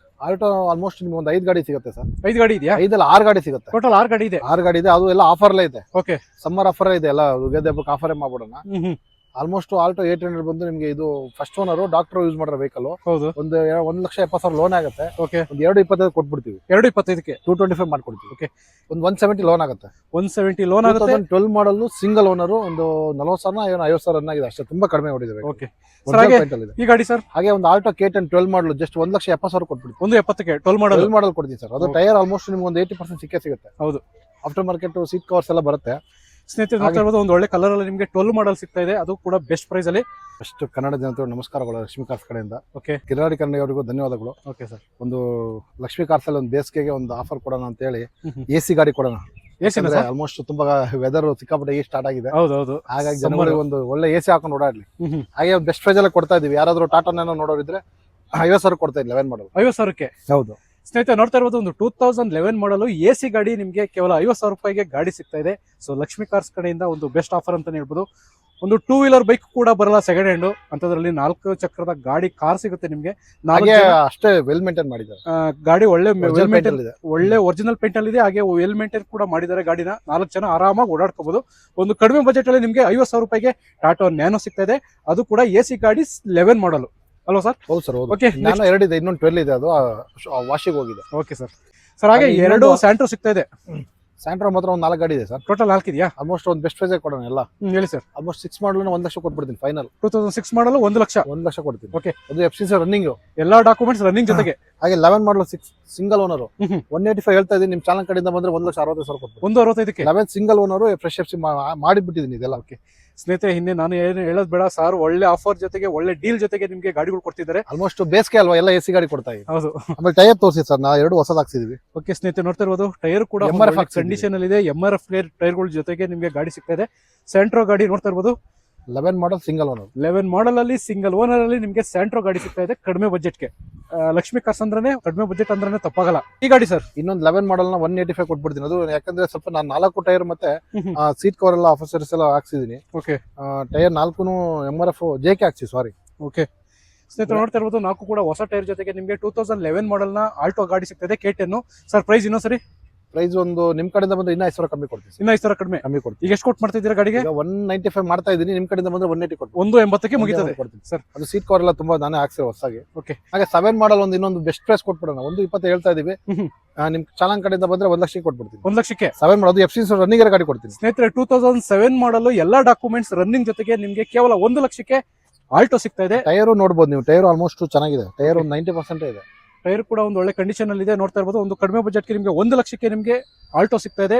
ಆಲ್ಟೋ ಆಲ್ಮೋಸ್ಟ್ ನಿಮ್ಗೆ ಒಂದು 5 ಗಾಡಿ ಸಿಗುತ್ತೆ ಸರ್. 5 ಗಾಡಿ ಇದೆಯಾ? 5 6 ಗಾಡಿ ಸಿಗುತ್ತೆ. ಟೋಟಲ್ 6 ಗಾಡಿ ಇದೆ. 6 ಗಾಡಿ ಇದೆ. ಅದು ಎಲ್ಲ ಆಫರ್ಲೇ ಇದೆ. ಓಕೆ. ಸಮ್ಮರ್ ಆಫರ್ ಇದೆ ಎಲ್ಲ. ಯುಗಾದಿ ಹಬ್ಬಕ್ಕೆ ಆಫರೇ ಮಾಡ್ಬಿಡೋಣ. ಆಲ್ಮೋಸ್ಟ್ ಆಲ್ಟೋ 800 ಬಂದು ನಿಮಗೆ ಇದು ಫಸ್ಟ್ ಓನರ್ ಡಾಕ್ಟರ್ ಯೂಸ್ ಮಾಡಿರೋ ವೆಹಿಕಲ್. ಹೌದು. ಒಂದು 1,70,000 ಲೋನ್ ಆಗುತ್ತೆ. ಓಕೆ. ಒಂದು 225 ಕೊಟ್ಬಿಡ್ತೀವಿ. 225ಕ್ಕೆ 225 ಮಾಡ್ಕೊಡ್ತೀವಿ. ಓಕೆ. ಒಂದು 170 ಲೋನ್ ಆಗುತ್ತೆ. 170 ಲೋನ್ ಆಗುತ್ತೆ. 12 ಮಾಡಲ್ ಸಿಂಗಲ್ ಓನರ್. ಒಂದು 40,000 ಏನೋ 50,000 ರನ್ ಆಗಿದೆ ಅಷ್ಟೇ. ತುಂಬಾ ಕಡಿಮೆ ಹೊಡಿದೆ. ಓಕೆ. ಈ ಗಾಡಿ ಸರ್ ಹಾಗೆ ಒಂದು ಆಲ್ಟೋ K10 12 ಮಾಡಲ್ ಜಸ್ಟ್ 1,70,000 ಕೊಟ್ಬಿಡ್ತೀವಿ. 170ಕ್ಕೆ 12 ಮಾಡಲ್ ಕೊಡ್ತೀವಿ ಸರ್. ಅದು ಟೈರ್ ಆಲ್ಮೋಸ್ಟ್ ನಿಮ್ಗೆ ಒಂದು 80% ಸಿಕ್ಕೇ ಸಿಗುತ್ತೆ. ಹೌದು. ಆಫ್ಟರ್ ಮಾರ್ಕೆಟ್ ಸೀಟ್ ಕವರ್ಸ್ ಎಲ್ಲ ಬರುತ್ತೆ. ಸ್ನೇಹಿತರೆ ನೋಡ್ತಾ ಇರ್ಬೋದು ಒಂದು ಒಳ್ಳೆ ಕಲರ್ ಅಲ್ಲಿ ನಿಮಗೆ 12 ಮಾಡಲ್ ಸಿಗ್ತಾ ಇದೆ. ಅದು ಕೂಡ ಬೆಸ್ಟ್ ಪ್ರೈಸ್ ಅಲ್ಲಿ. ಅಷ್ಟು ಕನ್ನಡ ಜನತೆ ನಮಸ್ಕಾರಗಳು ಲಕ್ಷ್ಮಿ ಕಾರ್ಸ್ ಕಡೆಯಿಂದ. ಓಕೆ. ಕಿರಾಡಿ ಕನ್ನಡಿಗರಿಗೂ ಧನ್ಯವಾದಗಳು. Okay sir. ಒಂದು ಲಕ್ಷ್ಮಿ ಕಾರ್ಸ್ ಅಲ್ಲಿ ಒಂದು ಬೇಸಿಗೆಗೆ ಒಂದು ಆಫರ್ ಕೊಡೋಣ ಅಂತ ಹೇಳಿ AC ಗಾಡಿ ಕೊಡೋಣ. ಆಲ್ಮೋಸ್ಟ್ ತುಂಬಾ ವೆದರ್ ಸಿಕ್ಕಾಪಟ್ಟೆ ಸ್ಟಾರ್ಟ್ ಆಗಿದೆ. ಹೌದೌದು. ಹಾಗಾಗಿ ಜನಗಳಿಗೆ ಒಂದು ಒಳ್ಳೆ AC ಹಾಕೊಂಡು ಓಡಾಡ್ಲಿ. ಹಾಗೆ ಒಂದು ಬೆಸ್ಟ್ ಪ್ರೈಸ್ ಎಲ್ಲ ಕೊಡ್ತಾ ಇದೀವಿ. ಯಾರಾದ್ರೂ ಟಾಟಾ ನ್ಯಾನೋ ನೋಡೋರಿದ್ರೆ 50,000 ಕೊಡ್ತಾ ಇದ್ವಿ. 11 ಮಾಡಲ್ 50,000ಕ್ಕೆ. ಹೌದು. ಸ್ನೇಹಿತರೆ ನೋಡ್ತಾ ಇರ್ಬೋದು ಒಂದು 2011 ಮಾಡಲು AC ಗಾಡಿ ನಿಮಗೆ ಕೇವಲ 50,000 ರೂಪಾಯಿಗೆ ಗಾಡಿ ಸಿಗ್ತಾ ಇದೆ. ಸೊ ಲಕ್ಷ್ಮಿ ಕಾರ್ಸ್ ಕಡೆಯಿಂದ ಒಂದು ಬೆಸ್ಟ್ ಆಫರ್ ಅಂತಾನೆ ಹೇಳ್ಬೋದು. ಒಂದು 2 ವೀಲರ್ ಬೈಕ್ ಕೂಡ ಬರಲ್ಲ ಸೆಕೆಂಡ್ ಹ್ಯಾಂಡ್ ಅಂತದ್ರಲ್ಲಿ 4 ಚಕ್ರದ ಗಾಡಿ ಕಾರ್ ಸಿಗುತ್ತೆ ನಿಮಗೆ. ಅಷ್ಟೇ ವೆಲ್ ಮೇಂಟೈನ್ ಮಾಡಿದ್ದಾರೆ ಗಾಡಿ. ಒಳ್ಳೆ ವೆಲ್ ಮೇಂಟೈನ್ ಇದೆ. ಒಳ್ಳೆ ಒರಿಜಿನಲ್ ಪೇಂಟ್ ಅಲ್ಲಿ ಇದೆ. ಹಾಗೆ ವೆಲ್ ಮೇಂಟೈನ್ ಕೂಡ ಮಾಡಿದ್ದಾರೆ ಗಾಡಿನ. 4 ಜನ ಆರಾಮಾಗಿ ಓಡಾಡ್ಕೋಬಹುದು. ಒಂದು ಕಡಿಮೆ ಬಜೆಟ್ ಅಲ್ಲಿ ನಿಮಗೆ 50,000 ರೂಪಾಯಿಗೆ ಟಾಟಾ ನ್ಯಾನೋ ಸಿಗ್ತಾ ಇದೆ. ಅದು ಕೂಡ AC ಗಾಡಿ 11 ಮಾಡಲು ಅಲ್ವಾ ಸರ್? ಹೌದು ಸರ್. ಓಕೆ. ನಾನು 2 ಇದೆ, ಇನ್ನೊಂದು 12 ಇದೆ. ಅದು ವಾಶಿಗೆ ಹೋಗಿದೆ. Okay sir. ಸರ್ ಹಾಗೆ 2 ಸ್ಯಾಂಟ್ರೋ ಸಿಗ್ತಾ ಇದೆ. ಸ್ಯಾಂಟ್ರೋ ಮಾತ್ರ ಒಂದು 4 ಗಾಡಿ ಇದೆ ಸರ್. ಟೋಟಲ್ 4 ಇದೆಯಾ? ಆಲ್ಮೋಸ್ಟ್ ಒಂದು ಬೆಸ್ಟ್ ಪ್ರೈಸ್ ಕೊಡೋಣ ಎಲ್ಲ. ಹೇಳಿ ಸರ್. ಆಲ್ಮೋಸ್ಟ್ 6 ಮಾಡಲ್ 1 ಲಕ್ಷ ಕೊಟ್ಬಿಡ್ತೀನಿ ಫೈನಲ್. 2006 ಮಾಡಲು 1 ಲಕ್ಷ. 1 ಲಕ್ಷ ಕೊಡ್ತೀನಿ. ಓಕೆ. ಅದು FCC ರನ್ನಿಂಗ್, ಎಲ್ಲಾ ಡಾಕ್ಯುಮೆಂಟ್ಸ್ ರನ್ನಿಂಗ್ ಜೊತೆಗೆ. ಹಾಗೆ 11 ಮಾಡಲ್ ಸಿಂಗಲ್ ಓನರ್ 185 ಹೇಳ್ತಾ ಇದೀನಿ. ನಿಮ್ ಚಾನಲ್ ಕಡೆಯಿಂದ ಬಂದ್ರೆ 1,65,000 ಕೊಡ್ತೀನಿ. 165ಕ್ಕೆ 11 ಸಿಂಗಲ್ ಓನರ್ ಫ್ರೆಶ್ FC ಮಾಡಿಬಿಟ್ಟಿದ್ದೀನಿ ಇದೆಲ್ಲ. ಓಕೆ ಸ್ನೇಹಿತರೆ, ಹಿಂದೆ ನಾನು ಏನು ಹೇಳೋದು ಬೇಡ ಸರ್, ಒಳ್ಳೆ ಆಫರ್ ಜೊತೆಗೆ ಒಳ್ಳೆ ಡೀಲ್ ಜೊತೆಗೆ ನಿಮಗೆ ಗಾಡಿಗಳು ಕೊಡ್ತಿದ್ದಾರೆ. ಆಲ್ಮೋಸ್ಟ್ ಬೇಸಿಗೆ ಅಲ್ವಾ, ಎಲ್ಲ AC ಗಾಡಿ ಕೊಡ್ತಾ ಇದೆ. ಹೌದು. ಆಮೇಲೆ ಟೈರ್ ತೋರಿಸಿ ಸರ್, ನಾವು 2 ಹೊಸದು ಹಾಕ್ಸಿದೀವಿ. ಓಕೆ ಸ್ನೇಹಿತರೆ ನೋಡ್ತಾ ಇರ್ಬೋದು ಟೈರ್ ಕೂಡ ಕಂಡೀಷನ್ ಅಲ್ಲಿ ಇದೆ. MRF ಟೈರ್ಗಳ ಜೊತೆಗೆ ನಿಮಗೆ ಗಾಡಿ ಸಿಗ್ತಾ ಇದೆ. ಸೆಂಟ್ರೋ ಗಾಡಿ ನೋಡ್ತಾ ಇರ್ಬೋದು. 11 ಮಾಡಲ್ ಸಿಂಗಲ್ ಓನರ್. 11 ಮಾಡಲ್ ಅಲ್ಲಿ ಸಿಂಗಲ್ ಓನರ್ ಅಲ್ಲಿ ನಿಮಗೆ ಸೆಂಟ್ರೋ ಗಾಡಿ ಸಿಗ್ತಾ ಇದೆ ಕಡಿಮೆ ಬಜೆಟ್ಗೆ. ಲಕ್ಷ್ಮಿ ಕಾರ್ಸ್ ಅಂದ್ರೆ ಕಡಿಮೆ ಬಜೆಟ್ ಅಂದ್ರೆ ತಪ್ಪಾಗಲ್ಲ. ಈ ಗಾಡಿ ಸರ್ ಇನ್ನೊಂದು 11 ಮಾಡಲ್ ನ 185 ಕೊಟ್ಬಿಡ್ತೀನಿ. ಅದು ಯಾಕಂದ್ರೆ ಸ್ವಲ್ಪ ನಾನು 4 ಟೈರ್ ಮತ್ತೆ ಸೀಟ್ ಕವರ್ ಎಲ್ಲ ಆಫೀಸರ್ಸ್ ಎಲ್ಲ ಹಾಕ್ಸಿದೀನಿ. ಓಕೆ. ಟೈರ್ 4 MRF JK ಹಾಕ್ಸಿ. ಸಾರಿ. ಓಕೆ ಸ್ನೇಹಿತರೆ ನೋಡ್ತಾ ಇರ್ಬೋದು 4 ಕೂಡ ಹೊಸ ಟೈರ್ ಜೊತೆಗೆ ನಿಮಗೆ 2011 ಮಾಡಲ್ ನ ಆಲ್ಟೋ ಗಾಡಿ ಸಿಗ್ತದೆ K10. ಸರ್ ಪ್ರೈಸ್ ಇನ್ನೊಂದ್ಸರಿ. ಪ್ರೈಸ್ ಒಂದು ನಿಮ್ ಕಡೆಯಿಂದ ಬಂದ್ರೆ ಇನ್ನ 5,000 ಕಮ್ಮಿ ಕೊಡ್ತೀನಿ. ಇನ್ನ 5,000 ಕಮ್ಮಿ ಕೊಡ್ತೀನಿ. ಈಗ ಎಷ್ಟು ಕೊಟ್ಟು ಮಾಡ್ತಾ ಇದ್ದೀರಾ ಗಾಡಿಗೆ? 195 ಮಾಡ್ತಾ ಇದೀನಿ. ನಿಮ್ ಕಡೆಯಿಂದ ಬಂದ್ರೆ 180 ಕೊಡ್ತೀನಿ. 180ಕ್ಕೆ ಮುಗಿತದೆ ಕೊಡ್ತೀನಿ ಸರ್. ಅದು ಸೀಟ್ ಕವರ್ ಎಲ್ಲ ತುಂಬಾ ನಾನೇ ಹಾಕ್ಸಿರೋ ಹೊಸದಾಗಿ. ಓಕೆ. ಹಾಗೆ 7 ಮಾಡಲ್ ಒಂದು ಇನ್ನೊಂದು ಬೆಸ್ಟ್ ಪ್ರೈಸ್ ಕೊಟ್ಬಿಡೋಣ. 120 ಹೇಳ್ತಾ ಇದೀವಿ. ನಿಮ್ ಚಾನಲ್ ಕಡೆಯಿಂದ ಬಂದ್ರೆ 1 ಲಕ್ಷಕ್ಕೆ ಕೊಟ್ಬಿಡ್ತೀನಿ. 1 ಲಕ್ಷಕ್ಕೆ 7 ಮಾಡಲ್ FCC ರನ್ನಿಂಗ್ ಗಾಡಿ ಕೊಡ್ತೀನಿ. ಸ್ನೇಹಿತರೆ 2007 ಮಾಡಲು ಎಲ್ಲಾ ಡಾಕ್ಯುಮೆಂಟ್ಸ್ ರನ್ನಿಂಗ್ ಜೊತೆಗೆ ನಿಮಗೆ ಕೇವಲ 1 ಲಕ್ಷಕ್ಕೆ ಆಲ್ಟೋ ಸಿಗ್ತಾ ಇದೆ. ಟೈರು ನೋಡಬಹುದು ನೀವು. ಟೈರ್ ಆಲ್ಮೋಸ್ಟ್ ಚೆನ್ನಾಗಿದೆ. ಟೈರ್ ಒಂದು 90% ಇದೆ. ಟೈರ್ ಕೂಡ ಒಂದು ಒಳ್ಳೆ ಕಂಡೀಷನ್ ಅಲ್ಲಿ ಇದೆ. ನೋಡ್ತಾ ಇರ್ಬೋದು ಒಂದು ಕಡಿಮೆ ಬಜೆಟ್ಗೆ ನಿಮಗೆ 1 ಲಕ್ಷಕ್ಕೆ ನಿಮಗೆ ಆಲ್ಟೋ ಸಿಗ್ತಾ ಇದೆ.